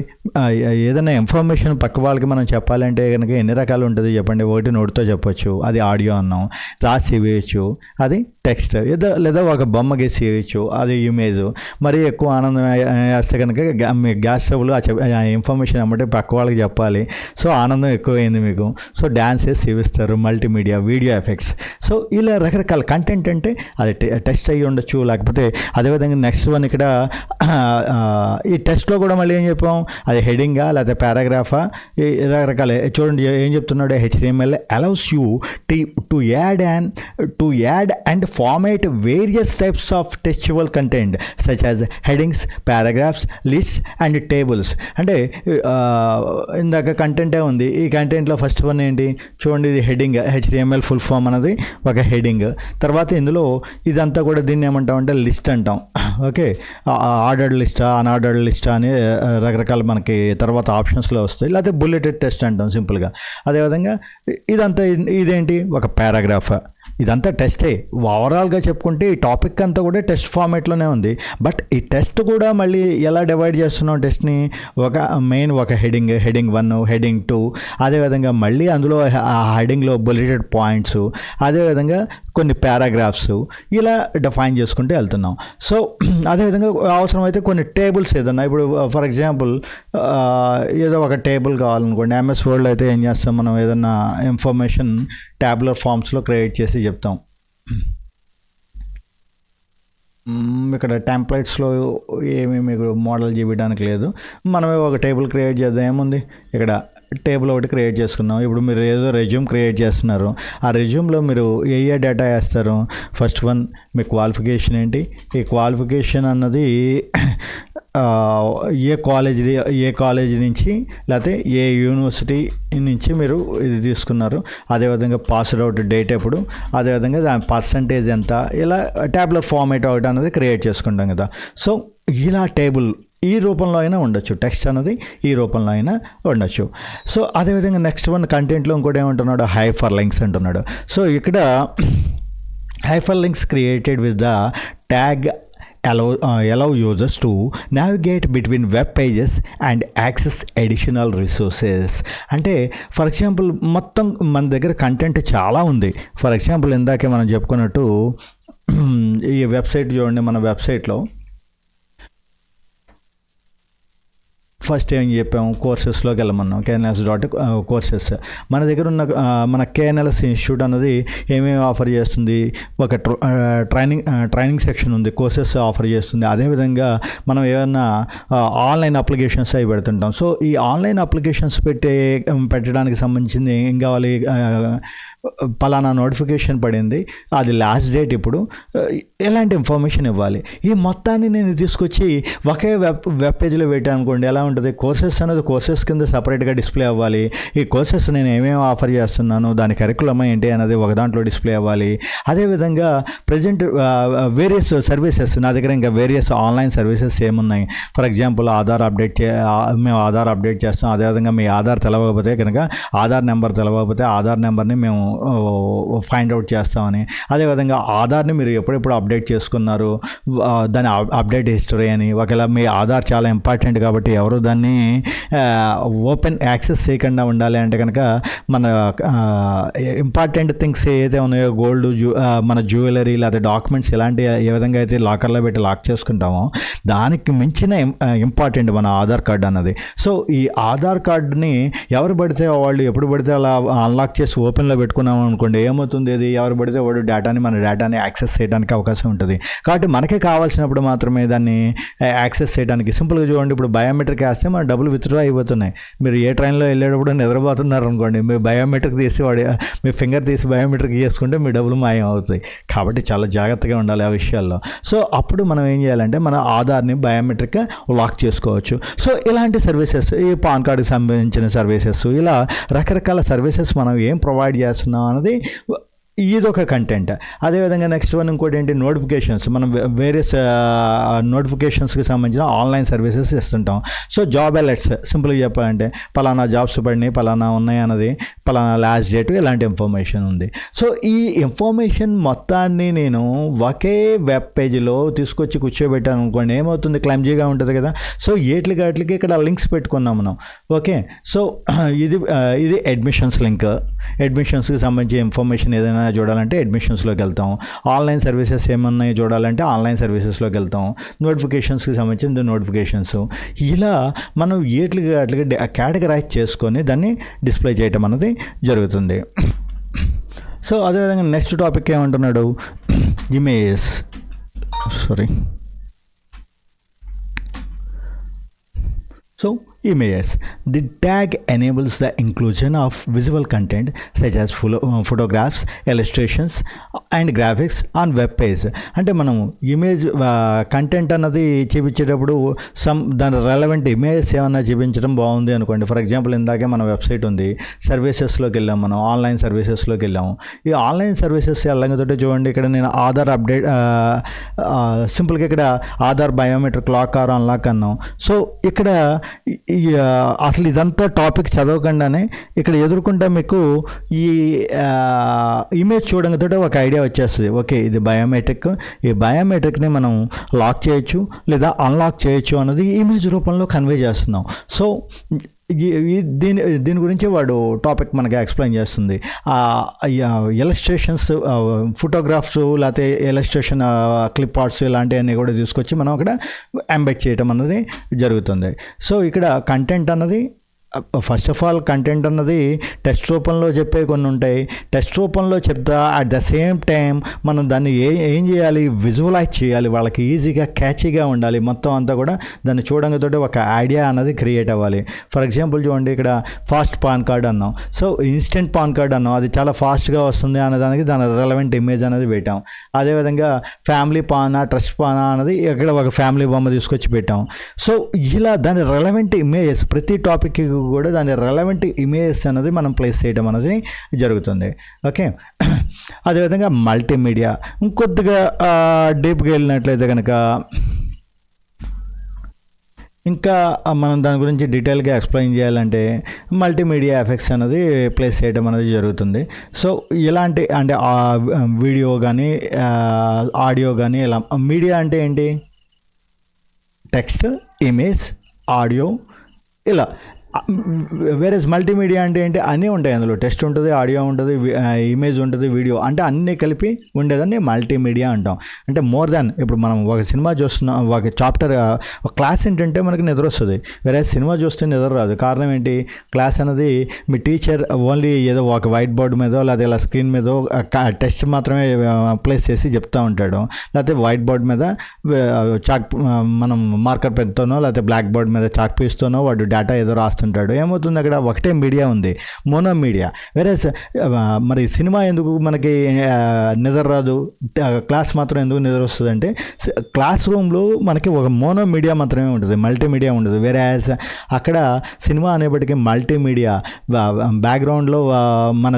ఏదైనా ఇన్ఫర్మేషన్ పక్క వాళ్ళకి మనం చెప్పాలంటే కనుక ఎన్ని రకాలు ఉంటుంది చెప్పండి. ఒకటి నోటితో చెప్పొచ్చు, అది ఆడియో అన్నాం, రాసి వేయచ్చు, అది టెక్స్ట్, లేదా ఒక బొమ్మ గీసి వేయచ్చు, అది ఇమేజ్. మరీ ఎక్కువ ఆనందం వేస్తే కనుక గ్యాస్ స్టవ్లు ఆ ఇన్ఫర్మేషన్ ఏమంటే పక్క వాళ్ళకి చెప్పాలి. సో ఆనందం ఎక్కువైంది మీకు, సో డ్యాన్స్ వేసి చూపిస్తారు, మల్టీమీడియా, వీడియో ఎఫెక్ట్స్. సో ఇలా రకరకాల కంటెంట్ అంటే అది టెక్స్ట్ అయ్యి ఉండొచ్చు. లేకపోతే అదేవిధంగా నెక్స్ట్ వన్ ఇక్కడ ఈ టెక్స్ట్లో కూడా మళ్ళీ ఏం చెప్పాం, అది హెడింగా లేకపోతే పారాగ్రాఫా, రకరకాల. చూడండి ఏం చెప్తున్నాడు, HTML allows you to add and format various types of textual content such as headings, paragraphs, lists and tables. అంటే ఇందాక కంటెంటే ఉంది, ఈ కంటెంట్లో ఫస్ట్ వన్ ఏంటి చూడండి, ఇది హెడింగ్, HTML ఫుల్ ఫామ్ అనేది ఒక హెడింగ్. తర్వాత ఇందులో ఇదంతా కూడా దీన్ని ఏమంటాం అంటే లిస్ట్ అంటాం. ఓకే, ఆర్డర్డ్ లిస్టా, అన్ఆర్డర్డ్ లిస్టా అని రకరకాల మనకి తర్వాత ఆప్షన్స్లో వస్తాయి. లేకపోతే బుల్లెటెడ్ టెక్స్ట్ అంటాం సింపుల్గా. అదేవిధంగా ఇదేంటి ఒక పారాగ్రాఫ్, ఇదంతా టెస్టే. ఓవరాల్గా చెప్పుకుంటే ఈ టాపిక్ అంతా కూడా టెస్ట్ ఫార్మేట్లోనే ఉంది. బట్ ఈ టెస్ట్ కూడా మళ్ళీ ఎలా డివైడ్ చేస్తున్నాం టెస్ట్ని, ఒక హెడింగ్ 1, హెడింగ్ 2, అదేవిధంగా మళ్ళీ అందులో ఆ హెడింగ్లో బుల్లెటెడ్ పాయింట్స్, అదేవిధంగా కొన్ని పారాగ్రాఫ్స్, ఇలా డిఫైన్ చేసుకుంటూ వెళ్తున్నాం. సో అదేవిధంగా అవసరమైతే కొన్ని టేబుల్స్ ఏదన్నా, ఇప్పుడు ఫర్ ఎగ్జాంపుల్ ఏదో ఒక టేబుల్ కావాలనుకోండి, MS Word అయితే ఏం చేస్తాం మనం, ఏదన్నా ఇన్ఫర్మేషన్ ట్యాబులర్ ఫామ్స్లో క్రియేట్ చేసి చెప్తాం. ఇక్కడ టెంప్లెట్స్లో ఏమీ మీకు మోడల్ చూపించడానికి లేదు. మనమే ఒక టేబుల్ క్రియేట్ చేద్దాం. ఏముంది ఇక్కడ టేబుల్ ఒకటి క్రియేట్ చేసుకున్నాం. ఇప్పుడు మీరు ఏదో రెజ్యూమ్ క్రియేట్ చేస్తున్నారు. ఆ రెజ్యూమ్లో మీరు ఏ డేటా వేస్తారు? ఫస్ట్ వన్ మీ క్వాలిఫికేషన్ ఏంటి? ఈ క్వాలిఫికేషన్ అన్నది ఏ కాలేజ్ నుంచి లేకపోతే ఏ యూనివర్సిటీ నుంచి మీరు ఇది తీసుకున్నారు, అదేవిధంగా పాస్డ్ అవుట్ డేట్ ఎప్పుడు, అదేవిధంగా దాని పర్సంటేజ్ ఎంత, ఇలా ట్యాబ్లెట్ ఫార్మేట్ ఒకటి అనేది క్రియేట్ చేసుకుంటాం కదా. సో ఇలా టేబుల్ ఈ రూపంలో అయినా ఉండొచ్చు, టెక్స్ట్ అనేది ఈ రూపంలో అయినా ఉండొచ్చు. సో అదేవిధంగా నెక్స్ట్ వన్ కంటెంట్లో ఇంకోటి ఏమంటున్నాడు? హైపర్ లింక్స్ అంటున్నాడు. సో ఇక్కడ hyper links created with the tag allow users to navigate between web pages and access additional resources. అంటే ఫర్ ఎగ్జాంపుల్ మొత్తం మన దగ్గర కంటెంట్ చాలా ఉంది. ఫర్ ఎగ్జాంపుల్ ఇందాకే మనం చెప్పుకున్నట్టు ఈ వెబ్సైట్ చూడండి. మన వెబ్సైట్లో ఫస్ట్ ఏం చెప్పాము? కోర్సెస్లోకి వెళ్ళమన్నాం. KNLS.courses. మన దగ్గర ఉన్న మన KNLS ఇన్స్టిట్యూట్ అన్నది ఏమేమి ఆఫర్ చేస్తుంది? ఒక ట్రైనింగ్ సెక్షన్ ఉంది, కోర్సెస్ ఆఫర్ చేస్తుంది. అదేవిధంగా మనం ఏమైనా ఆన్లైన్ అప్లికేషన్స్ అవి పెడుతుంటాం. సో ఈ ఆన్లైన్ అప్లికేషన్స్ పెట్టడానికి సంబంధించింది ఏం కావాలి? పలానా నోటిఫికేషన్ పడింది, అది లాస్ట్ డేట్, ఇప్పుడు ఎలాంటి ఇన్ఫర్మేషన్ ఇవ్వాలి? ఈ మొత్తాన్ని నేను తీసుకొచ్చి ఒకే వెబ్ పేజ్లో పెట్టాను అనుకోండి, ఎలా ఉంటుంది? కోర్సెస్ అనేది కోర్సెస్ కింద సపరేట్గా డిస్ప్లే అవ్వాలి. ఈ కోర్సెస్ నేను ఏమేమి ఆఫర్ చేస్తున్నాను, దాని కరికులం ఏంటి అనేది ఒక దాంట్లో డిస్ప్లే అవ్వాలి. అదేవిధంగా ప్రజెంట్ వేరియస్ సర్వీసెస్ నా దగ్గర ఇంకా వేరియస్ ఆన్లైన్ సర్వీసెస్ ఏమున్నాయి? ఫర్ ఎగ్జాంపుల్ మేము ఆధార్ అప్డేట్ చేస్తాం. అదేవిధంగా మీ ఆధార్ తెలవకపోతే కనుక ఆధార్ నెంబర్ తెలవకపోతే ఆధార్ నెంబర్ని మేము ఫైండ్ అవుట్ చేస్తామని. అదేవిధంగా ఆధార్ని మీరు ఎప్పుడెప్పుడు అప్డేట్ చేసుకున్నారు, దాని అప్డేట్ హిస్టరీ అని. ఒకవేళ మీ ఆధార్ చాలా ఇంపార్టెంట్ కాబట్టి ఎవరు దాన్ని ఓపెన్ యాక్సెస్ చేయకుండా ఉండాలి అంటే కనుక మన ఇంపార్టెంట్ థింగ్స్ ఏదైతే ఉన్నాయో, గోల్డ్, మన జ్యువెలరీ లేదా డాక్యుమెంట్స్ ఇలాంటి ఏ విధంగా అయితే లాకర్లో పెట్టి లాక్ చేసుకుంటామో దానికి మించిన ఇంపార్టెంట్ మన ఆధార్ కార్డు అన్నది. సో ఈ ఆధార్ కార్డుని ఎవరు పడితే వాళ్ళు ఎప్పుడు పడితే అలా అన్లాక్ చేసి ఓపెన్లో పెట్టుకున్నాం అనుకోండి, ఏమవుతుంది? అది ఎవరు పడితే వాడు మన డేటాని యాక్సెస్ చేయడానికి అవకాశం ఉంటుంది. కాబట్టి మనకే కావాల్సినప్పుడు మాత్రమే దాన్ని యాక్సెస్ చేయడానికి. సింపుల్గా చూడండి, ఇప్పుడు బయోమెట్రిక్ వేస్తే మన డబ్బులు విత్డ్రా అయిపోతున్నాయి. మీరు ఏ ట్రైన్లో వెళ్ళేటప్పుడు నిద్రపోతున్నారు అనుకోండి, మీ బయోమెట్రిక్ తీసి మీ ఫింగర్ తీసి బయోమెట్రిక్ చేసుకుంటే మీ డబ్బులు మాయం అవుతాయి. కాబట్టి చాలా జాగ్రత్తగా ఉండాలి ఆ విషయాల్లో. సో అప్పుడు మనం ఏం చేయాలంటే మన ఆధార్ని బయోమెట్రిక్గా లాక్ చేసుకోవచ్చు. సో ఇలాంటి సర్వీసెస్, ఈ పాన్ కార్డుకి సంబంధించిన సర్వీసెస్, ఇలా రకరకాల సర్వీసెస్ మనం ఏం ప్రొవైడ్ చేస్తున్నాం అన్నది ఇదొక కంటెంట్. అదేవిధంగా నెక్స్ట్ వన్ ఇంకోటి ఏంటి? నోటిఫికేషన్స్. మనం వేరియస్ నోటిఫికేషన్స్కి సంబంధించిన ఆన్లైన్ సర్వీసెస్ ఇస్తుంటాం. సో జాబ్ అలర్ట్స్, సింపుల్గా చెప్పాలంటే పలానా జాబ్స్ పడినాయి, పలానా ఉన్నాయి అన్నది, పలానా లాస్ట్ డేట్, ఇలాంటి ఇన్ఫర్మేషన్ ఉంది. సో ఈ ఇన్ఫర్మేషన్ మొత్తాన్ని నేను ఒకే వెబ్ పేజీలో తీసుకొచ్చి కూర్చోబెట్టాను అనుకోండి, ఏమవుతుంది? క్లమ్జీగా ఉంటుంది కదా. సో వాటికి ఇక్కడ లింక్స్ పెట్టుకున్నాం మనం. ఓకే, సో ఇది అడ్మిషన్స్ లింక్. అడ్మిషన్స్కి సంబంధించి ఇన్ఫర్మేషన్ ఏదైనా చూడాలంటే అడ్మిషన్స్లోకి వెళ్తాం. ఆన్లైన్ సర్వీసెస్ ఏమన్నాయి చూడాలంటే ఆన్లైన్ సర్వీసెస్లోకి వెళ్తాం. నోటిఫికేషన్స్కి సంబంధించిన నోటిఫికేషన్స్, ఇలా మనం వాటికి కేటగరైజ్ చేసుకొని దాన్ని డిస్ప్లే చేయటం అనేది జరుగుతుంది. సో అదేవిధంగా నెక్స్ట్ టాపిక్ ఏమంటున్నాడు? Images. So images. The tag enables the inclusion of visual content such as photographs, illustrations and graphics on web page. అంటే మనం ఇమేజ్ కంటెంట్ అన్నది చూపించేటప్పుడు దాని రెలవెంట్ ఇమేజెస్ ఏమన్నా చూపించడం బాగుంది అనుకోండి. ఫర్ ఎగ్జాంపుల్ ఇందాకే మన వెబ్సైట్ ఉంది, సర్వీసెస్లోకి వెళ్ళాం, మనం ఆన్లైన్ సర్వీసెస్లోకి వెళ్ళాము. ఈ ఆన్లైన్ సర్వీసెస్ వెళ్ళంగానే చూడండి, ఇక్కడ నేను ఆధార్ అప్డేట్, సింపుల్గా ఇక్కడ Aadhaar biometric lock or unlock అన్నాం. సో ఇక్కడ అసలు ఇదంతా టాపిక్ చదవకుండానే ఇక్కడ ఎదుర్కొంటే మీకు ఈ ఇమేజ్ చూడంగానే ఒక ఐడియా వచ్చేస్తుంది. ఓకే, ఇది బయోమెట్రిక్, ఈ బయోమెట్రిక్ని మనం లాక్ చేయొచ్చు లేదా అన్లాక్ చేయొచ్చు అన్నది ఇమేజ్ రూపంలో కన్వే చేస్తున్నాం. సో దీని గురించి వాడు టాపిక్ మనకి ఎక్స్ప్లెయిన్ చేస్తుంది. ఇలస్ట్రేషన్స్, ఫోటోగ్రాఫ్స్ లేకపోతే ఇలస్ట్రేషన్ క్లిప్ ఆర్ట్స్ ఇలాంటివన్నీ కూడా తీసుకొచ్చి మనం అక్కడ ఎంబెడ్ చేయటం అన్నది జరుగుతుంది. సో ఇక్కడ కంటెంట్ అన్నది ఫస్ట్ ఆఫ్ ఆల్ కంటెంట్ అన్నది టెక్స్ట్ రూపంలో చెప్పే కొన్ని ఉంటాయి. టెక్స్ట్ రూపంలో చెప్తా అట్ ద సేమ్ టైం మనం దాన్ని ఏం చేయాలి, విజువలైజ్ చేయాలి, వాళ్ళకి ఈజీగా క్యాచీగా ఉండాలి. మొత్తం అంతా కూడా దాన్ని చూడంగాతోటి ఒక ఐడియా అన్నది క్రియేట్ అవ్వాలి. ఫర్ ఎగ్జాంపుల్ చూడండి, ఇక్కడ ఫాస్ట్ పాన్ కార్డ్ అన్నాం. సో ఇన్స్టెంట్ పాన్ కార్డ్ అన్నాం, అది చాలా ఫాస్ట్గా వస్తుంది అనేదానికి దాని రెలవెంట్ ఇమేజ్ అనేది పెట్టాం. అదేవిధంగా ఫ్యామిలీ పానా, ట్రస్ట్ పానా అనేది ఇక్కడ ఒక ఫ్యామిలీ బొమ్మ తీసుకొచ్చి పెట్టాం. సో ఇలా దాని రెలవెంట్ ఇమేజెస్, ప్రతి టాపిక్కి కూడా దాని రెలవెంట్ ఇమేజెస్ అనేది మనం ప్లేస్ చేయడం అనేది జరుగుతుంది. ఓకే, అదేవిధంగా మల్టీమీడియా ఇంకొద్దిగా డీప్గా వెళ్ళినట్లయితే కనుక ఇంకా మనం దాని గురించి డీటెయిల్గా ఎక్స్ప్లెయిన్ చేయాలంటే మల్టీమీడియా ఎఫెక్ట్స్ అనేది ప్లేస్ చేయడం అనేది జరుగుతుంది. సో ఇలాంటి అంటే వీడియో కానీ ఆడియో కానీ ఇలా. మీడియా అంటే ఏంటి? టెక్స్ట్, ఇమేజ్, ఆడియో ఇలా. వేరేస్ మల్టీమీడియా అంటే ఏంటి? అన్నీ ఉంటాయి అందులో. టెక్స్ట్ ఉంటుంది, ఆడియో ఉంటుంది, ఇమేజ్ ఉంటుంది, వీడియో, అంటే అన్నీ కలిపి ఉండేదాన్ని మల్టీమీడియా అంటాం. అంటే మోర్ దాన్, ఇప్పుడు మనం ఒక సినిమా చూస్తున్నాం, ఒక చాప్టర్, ఒక క్లాస్ ఏంటంటే మనకి నిద్ర వస్తుంది, వేరే సినిమా చూస్తే నిద్ర రాదు. కారణం ఏంటి? క్లాస్ అనేది మీ టీచర్ ఓన్లీ ఏదో ఒక వైట్ బోర్డు మీదో లేదా ఇలా స్క్రీన్ మీదో టెక్స్ట్ మాత్రమే ప్లేస్ చేసి చెప్తూ ఉంటాడు, లేకపోతే వైట్ బోర్డు మీద చాక్ మనం మార్కర్ పెన్తోనో లేకపోతే బ్లాక్ బోర్డ్ మీద చాక్ పీస్తోనో వాడు డేటా ఏదో రాస్తుంటాడు. ఏమవుతుంది, అక్కడ ఒకటే మీడియా ఉంది, మోనో మీడియా. వేరే మరి సినిమా ఎందుకు మనకి నిద్ర రాదు, క్లాస్ మాత్రం ఎందుకు నిద్ర వస్తుంది అంటే క్లాస్ రూమ్లో మనకి ఒక మోనో మీడియా మాత్రమే ఉంటుంది, మల్టీమీడియా ఉండదు. వేరే అక్కడ సినిమా అనేప్పటికీ మల్టీమీడియా. బ్యాక్గ్రౌండ్లో మన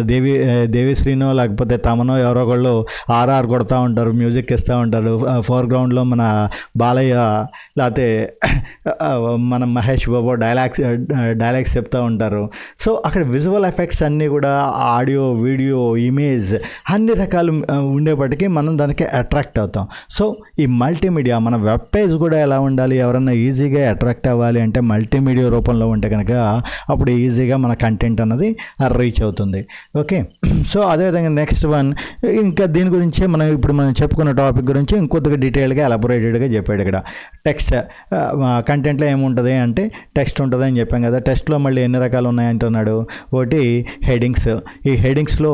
దేవిశ్రీనో లేకపోతే తమనో ఎవరో ఒకళ్ళు ఆర్ఆర్ కొడతా ఉంటారు, మ్యూజిక్ ఇస్తూ ఉంటారు. ఫోర్గ్రౌండ్లో మన బాలయ్య లేకపోతే మన మహేష్ బాబు డైలాగ్స్ చెప్తూ ఉంటారు. సో అక్కడ విజువల్ ఎఫెక్ట్స్ అన్నీ కూడా ఆడియో, వీడియో, ఇమేజ్ అన్ని రకాలు ఉండేప్పటికీ మనం దానికి అట్రాక్ట్ అవుతాం. సో ఈ మల్టీమీడియా, మన వెబ్ పేజ్ కూడా ఎలా ఉండాలి, ఎవరన్నా ఈజీగా అట్రాక్ట్ అవ్వాలి అంటే మల్టీమీడియా రూపంలో ఉంటే కనుక అప్పుడు ఈజీగా మన కంటెంట్ అన్నది రీచ్ అవుతుంది. ఓకే, సో అదేవిధంగా నెక్స్ట్ వన్, ఇంకా దీని గురించి మనం చెప్పుకున్న టాపిక్ గురించి ఇంకొద్దిగా డీటెయిల్గా ఎలాబొరేటెడ్గా చెప్పాడు. ఇక్కడ టెక్స్ట్ కంటెంట్లో ఏముంటుంది అంటే టెక్స్ట్ ఉంటుంది అని చెప్పాం కదా. టెక్స్ట్లో మళ్ళీ ఎన్ని రకాలు ఉన్నాయంటున్నాడు. ఒకటి హెడింగ్స్. ఈ హెడింగ్స్లో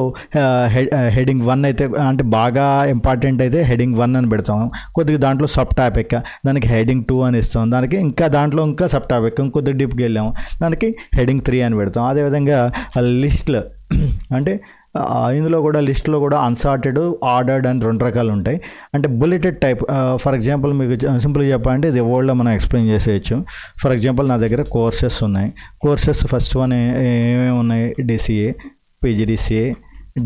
హెడింగ్ 1 అయితే అంటే బాగా ఇంపార్టెంట్ అయితే హెడింగ్ 1 అని పెడతాం. కొద్దిగా దాంట్లో సబ్ టాపిక్, దానికి హెడింగ్ 2 అని ఇస్తాం. దానికి దాంట్లో ఇంకా సబ్ టాపిక్ ఇంకొద్దిగా డీప్కి వెళ్ళాం, దానికి హెడింగ్ 3 అని పెడతాం. అదేవిధంగా లిస్ట్లు అంటే ఇందులో కూడా లిస్ట్లో కూడా అన్సార్టెడ్, ఆర్డర్డ్ అని 2 రకాలు ఉంటాయి. అంటే బుల్లెటెడ్ టైప్. ఫర్ ఎగ్జాంపుల్ మీకు సింపుల్గా చెప్పాలంటే ఇది వర్డ్లో మనం ఎక్స్ప్లెయిన్ చేసేయచ్చు. ఫర్ ఎగ్జాంపుల్ నా దగ్గర కోర్సెస్ ఉన్నాయి. కోర్సెస్ ఫస్ట్ వన్ ఏమేమి ఉన్నాయి, డిసిఏ, పీజీడిసిఏ,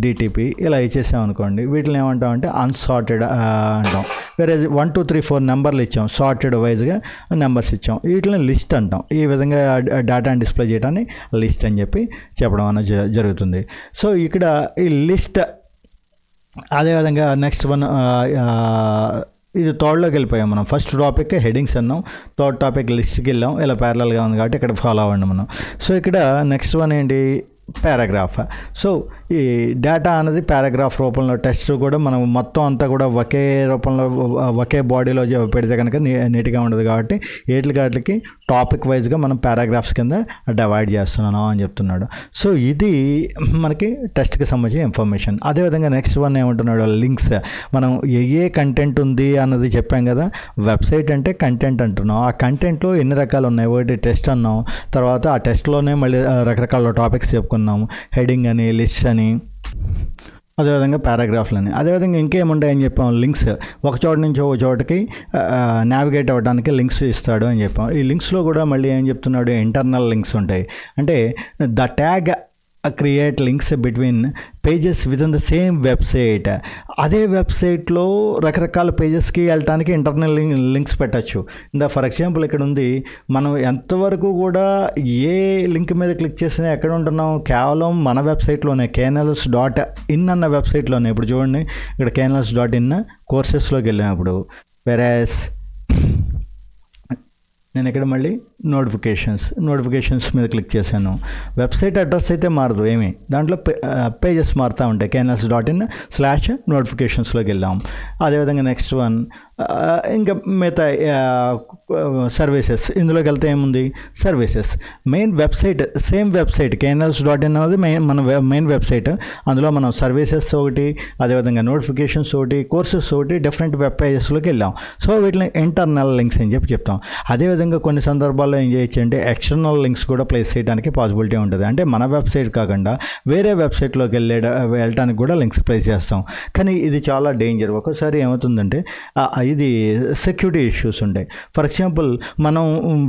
డిటిపి ఇలా ఇచ్చేసాం అనుకోండి. వీటిని ఏమంటాం అన్సార్టెడ్ అంటాం. వేరే 1 2 3 4 నెంబర్లు ఇచ్చాం, సార్టెడ్ వైజ్గా నెంబర్స్ ఇచ్చాం. వీటిని లిస్ట్ అంటాం. ఈ విధంగా డేటాని డిస్ప్లే చేయడాన్ని లిస్ట్ అని చెప్పి చెప్పడం అనేది జరుగుతుంది. సో ఇక్కడ ఈ లిస్ట్. అదేవిధంగా నెక్స్ట్ వన్, ఇది థర్డ్లోకి వెళ్ళిపోయాం మనం. ఫస్ట్ టాపిక్ హెడింగ్స్ అన్నాం, థర్డ్ టాపిక్ లిస్ట్కి వెళ్ళాం. ఇలా ప్యారలల్గా ఉంది కాబట్టి ఇక్కడ ఫాలో అవ్వండి మనం. సో ఇక్కడ నెక్స్ట్ వన్ ఏంటి, పారాగ్రాఫ్. సో ఈ డేటా అనేది పారాగ్రాఫ్ రూపంలో, టెక్స్ట్ కూడా మనం మొత్తం అంతా కూడా ఒకే రూపంలో ఒకే బాడీలో పెడితే కనుక నీట్గా ఉండదు కాబట్టి వాటికి టాపిక్ వైజ్గా మనం పారాగ్రాఫ్స్ కింద డివైడ్ చేస్తున్నాను అని చెప్తున్నాడు. సో ఇది మనకి టెక్స్ట్కి సంబంధించిన ఇన్ఫర్మేషన్. అదేవిధంగా నెక్స్ట్ వన్ ఏమంటున్నాడు, లింక్స్. మనం ఏ కంటెంట్ ఉంది అన్నది చెప్పాం కదా. వెబ్సైట్ అంటే కంటెంట్ అంటున్నాం. ఆ కంటెంట్లో ఎన్ని రకాలు ఉన్నాయి, ఒకటి టెక్స్ట్ అన్నాం, తర్వాత ఆ టెక్స్ట్లోనే మళ్ళీ రకరకాల టాపిక్స్ చెప్పుకున్నాం, హెడింగ్ అని, లిస్ట్ అని, అదేవిధంగా పారాగ్రాఫ్లని. అదేవిధంగా ఇంకేముంటాయని చెప్పాం, లింక్స్. ఒక చోట నుంచి ఒక చోటకి నావిగేట్ అవ్వడానికి లింక్స్ ఇస్తాడు అని చెప్పాం. ఈ లింక్స్లో కూడా మళ్ళీ ఏం చెప్తున్నాడు, ఇంటర్నల్ లింక్స్ ఉంటాయి. అంటే the tag create links between pages with in the same website. అదే వెబ్సైట్లో రకరకాల పేజెస్కి వెళ్ళటానికి ఇంటర్నల్ లింక్స్ పెట్టచ్చు. ఫర్ ఎగ్జాంపుల్ ఇక్కడ ఉంది, మనం ఎంతవరకు కూడా ఏ లింక్ మీద క్లిక్ చేసినా ఎక్కడ ఉంటున్నాం, కేవలం మన వెబ్సైట్లోనే, knels.in అన్న వెబ్సైట్లోనే. ఇప్పుడు చూడండి, ఇక్కడ knels.in కోర్సెస్లోకి వెళ్ళినప్పుడు, వెరాస్ నేను ఇక్కడ మళ్ళీ నోటిఫికేషన్స్ మీద క్లిక్ చేశాను. వెబ్సైట్ అడ్రస్ అయితే మారదు ఏమి, దాంట్లో పేజెస్ మారుతూ ఉంటాయి. knels.in/notificationsలోకి వెళ్ళాం. అదేవిధంగా నెక్స్ట్ వన్ ఇంకా మిగతా సర్వీసెస్ ఇందులోకి వెళ్తే ఏముంది, services, main website, same website knels.in అనేది మన మెయిన్ వెబ్సైట్. అందులో మనం సర్వీసెస్ ఒకటి, అదేవిధంగా నోటిఫికేషన్స్ ఒకటి, కోర్సెస్ ఒకటి, డిఫరెంట్ వెబ్ పేజెస్లోకి వెళ్ళాం. సో వీటిని ఇంటర్నల్ లింక్స్ అని చెప్తాం. అదేవిధంగా కొన్ని సందర్భాల్లో ఏం చేయొచ్చు అంటే ఎక్స్టర్నల్ లింక్స్ కూడా ప్లేస్ చేయడానికి పాసిబిలిటీ ఉంటుంది. అంటే మన వెబ్సైట్ కాకుండా వేరే వెబ్సైట్లోకి వెళ్ళడానికి కూడా లింక్స్ ప్లేస్ చేస్తాం. కానీ ఇది చాలా డేంజర్. ఒక్కోసారి ఏమవుతుందంటే ఇది సెక్యూరిటీ ఇష్యూస్ ఉంటాయి. ఫర్ ఎగ్జాంపుల్, మనం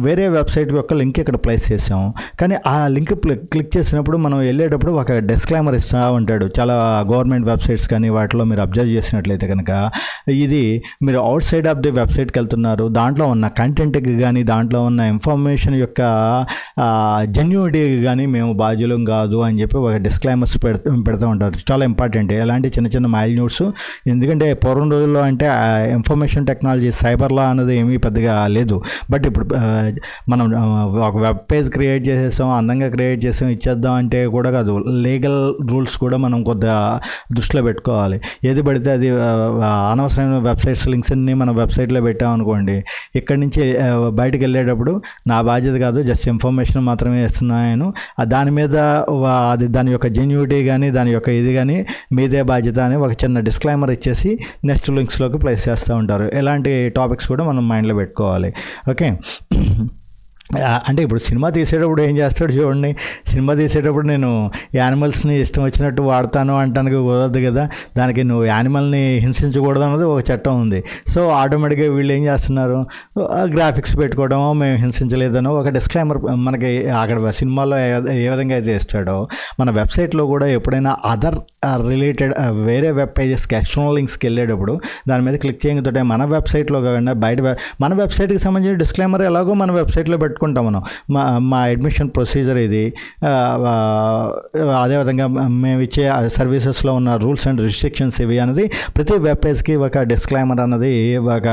వేరే వెబ్సైట్ యొక్క లింక్ ఇక్కడ ప్లేస్ చేసాం, కానీ ఆ లింక్ క్లిక్ చేసినప్పుడు మనం వెళ్ళేటప్పుడు ఒక డిస్క్లైమర్ ఇస్తూ ఉంటాడు. చాలా గవర్నమెంట్ వెబ్సైట్స్ కానీ వాటిలో మీరు అబ్జర్వ్ చేసినట్లయితే కనుక ఇది మీరు అవుట్ సైడ్ ఆఫ్ ది వెబ్సైట్కి వెళ్తున్నారు, దాంట్లో ఉన్న కంటెంట్కి కానీ దాంట్లో ఉన్న ఇన్ఫర్మేషన్ యొక్క జెన్యూనిటీకి కానీ మేము బాధ్యులం కాదు అని చెప్పి ఒక డిస్క్లైమర్స్ పెడుతూ ఉంటారు. చాలా ఇంపార్టెంట్ ఇలాంటి చిన్న చిన్న మైల్యూట్స్. ఎందుకంటే పూర్వం రోజుల్లో అంటే ఇన్ఫర్మేషన్ టెక్నాలజీ, సైబర్ లా అనేది ఏమీ పెద్దగా లేదు. బట్ ఇప్పుడు మనం ఒక వెబ్ పేజ్ క్రియేట్ చేసేస్తాం, అందంగా క్రియేట్ చేసాం, ఇచ్చేద్దాం అంటే కూడా కాదు. లీగల్ రూల్స్ కూడా మనం కొద్దిగా దృష్టిలో పెట్టుకోవాలి. ఏది పడితే అది అనవసరమైన వెబ్సైట్స్ లింక్స్ అన్ని మనం వెబ్సైట్లో పెట్టామనుకోండి, ఇక్కడి నుంచి బయటకు వెళ్ళేటప్పుడు నా బాధ్యత కాదు, జస్ట్ ఇన్ఫర్మేషన్ మాత్రమే ఇస్తున్నాను, దాని మీద అది దాని యొక్క జెన్యూనిటీ కానీ దాని యొక్క ఇది కానీ మీదే బాధ్యత అని ఒక చిన్న డిస్క్లైమర్ ఇచ్చేసి నెక్స్ట్ లింక్స్లోకి ప్లేస్ చేస్తూ ఉంటారు. ఇలాంటి టాపిక్స్ కూడా మనం మైండ్లో పెట్టుకోవాలి. ఓకే. అంటే ఇప్పుడు సినిమా తీసేటప్పుడు ఏం చేస్తాడు చూడండి, సినిమా తీసేటప్పుడు నేను యానిమల్స్ని ఇష్టం వచ్చినట్టు వాడతాను అంటానికి కుదరదు కదా, దానికి నువ్వు యానిమల్ని హింసించకూడదు అన్నది ఒక చట్టం ఉంది. సో ఆటోమేటిక్గా వీళ్ళు ఏం చేస్తున్నారు, గ్రాఫిక్స్ పెట్టుకోవడమో మేము హింసించలేదనో ఒక డిస్క్లైమర్ మనకి అక్కడ సినిమాలో ఏ విధంగా అయితే ఇస్తాడో మన వెబ్సైట్లో కూడా ఎప్పుడైనా అదర్ రిలేటెడ్ వేరే వెబ్ పేజెస్కి ఎక్స్టర్నల్ లింక్స్కి వెళ్ళేటప్పుడు దాని మీద క్లిక్ చేయకపోతే మన వెబ్సైట్లో కాకుండా బయట మన వెబ్సైట్కి సంబంధించిన డిస్క్లైమర్ ఎలాగో మన వెబ్సైట్లో పెట్టుకుంటాం మనం. మా అడ్మిషన్ ప్రొసీజర్ ఇది, అదేవిధంగా మేము ఇచ్చే సర్వీసెస్లో ఉన్న రూల్స్ అండ్ రిస్ట్రిక్షన్స్ ఇవి అనేది ప్రతి వెబ్ పేజ్కి ఒక డిస్క్లైమర్ అన్నది, ఒక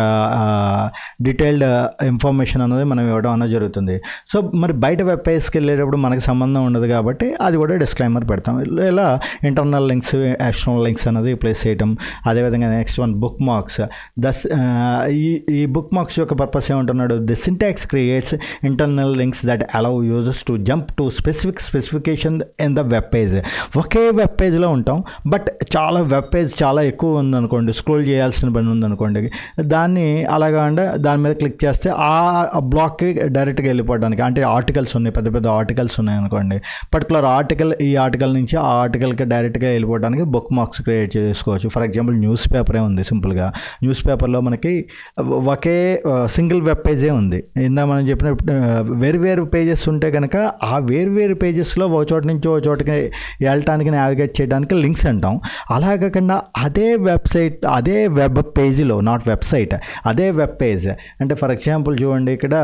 డీటెయిల్డ్ ఇన్ఫర్మేషన్ అన్నది మనం ఇవ్వడం అనేది జరుగుతుంది. సో మరి బయట వెబ్ పేజ్కి వెళ్ళేటప్పుడు మనకి సంబంధం ఉండదు కాబట్టి అది కూడా డిస్క్లైమర్ పెడతాం. ఇలా ఇంటర్నల్ లింక్స్, ఎక్స్టర్నల్ లింక్స్ అనేది ప్లేస్ చేయటం. అదేవిధంగా నెక్స్ట్ వన్ బుక్ మార్క్స్. ఈ బుక్ మార్క్స్ యొక్క పర్పస్ ఏమంటున్నాడు, the syntax creates internal links that allow users to jump to specification in the web page. Okay web పేజ్లో ఉంటాం, బట్ చాలా web page చాలా ఎక్కువ ఉందనుకోండి, స్క్రోల్ చేయాల్సిన పని ఉందనుకోండి, దాన్ని అలాగా అంటే దాని మీద క్లిక్ చేస్తే ఆ బ్లాక్కి డైరెక్ట్గా వెళ్ళిపోవడానికి, అంటే ఆర్టికల్స్ ఉన్నాయి, పెద్ద పెద్ద ఆర్టికల్స్ ఉన్నాయి అనుకోండి, పర్టికులర్ ఆర్టికల్ ఈ ఆర్టికల్ నుంచి ఆ ఆర్టికల్కి డైరెక్ట్గా వెళ్ళిపోవడానికి బుక్ మార్క్స్ క్రియేట్ చేసుకోవచ్చు. ఫర్ ఎగ్జాంపుల్ న్యూస్ పేపరే ఉంది, సింపుల్గా న్యూస్ పేపర్లో మనకి ఒకే సింగిల్ వెబ్ పేజే ఉంది. ఇందా మనం చెప్పిన వేరు పేజెస్ ఉంటే కనుక ఆ వేరు పేజెస్లో ఒక చోట నుంచి ఒక చోటకి వెళ్ళటానికి నావిగేట్ చేయడానికి లింక్స్ అంటాం. అలా కాకుండా అదే వెబ్సైట్, అదే వెబ్ పేజీలో, నాట్ వెబ్సైట్, అదే వెబ్ పేజ్ అంటే ఫర్ ఎగ్జాంపుల్ చూడండి, ఇక్కడ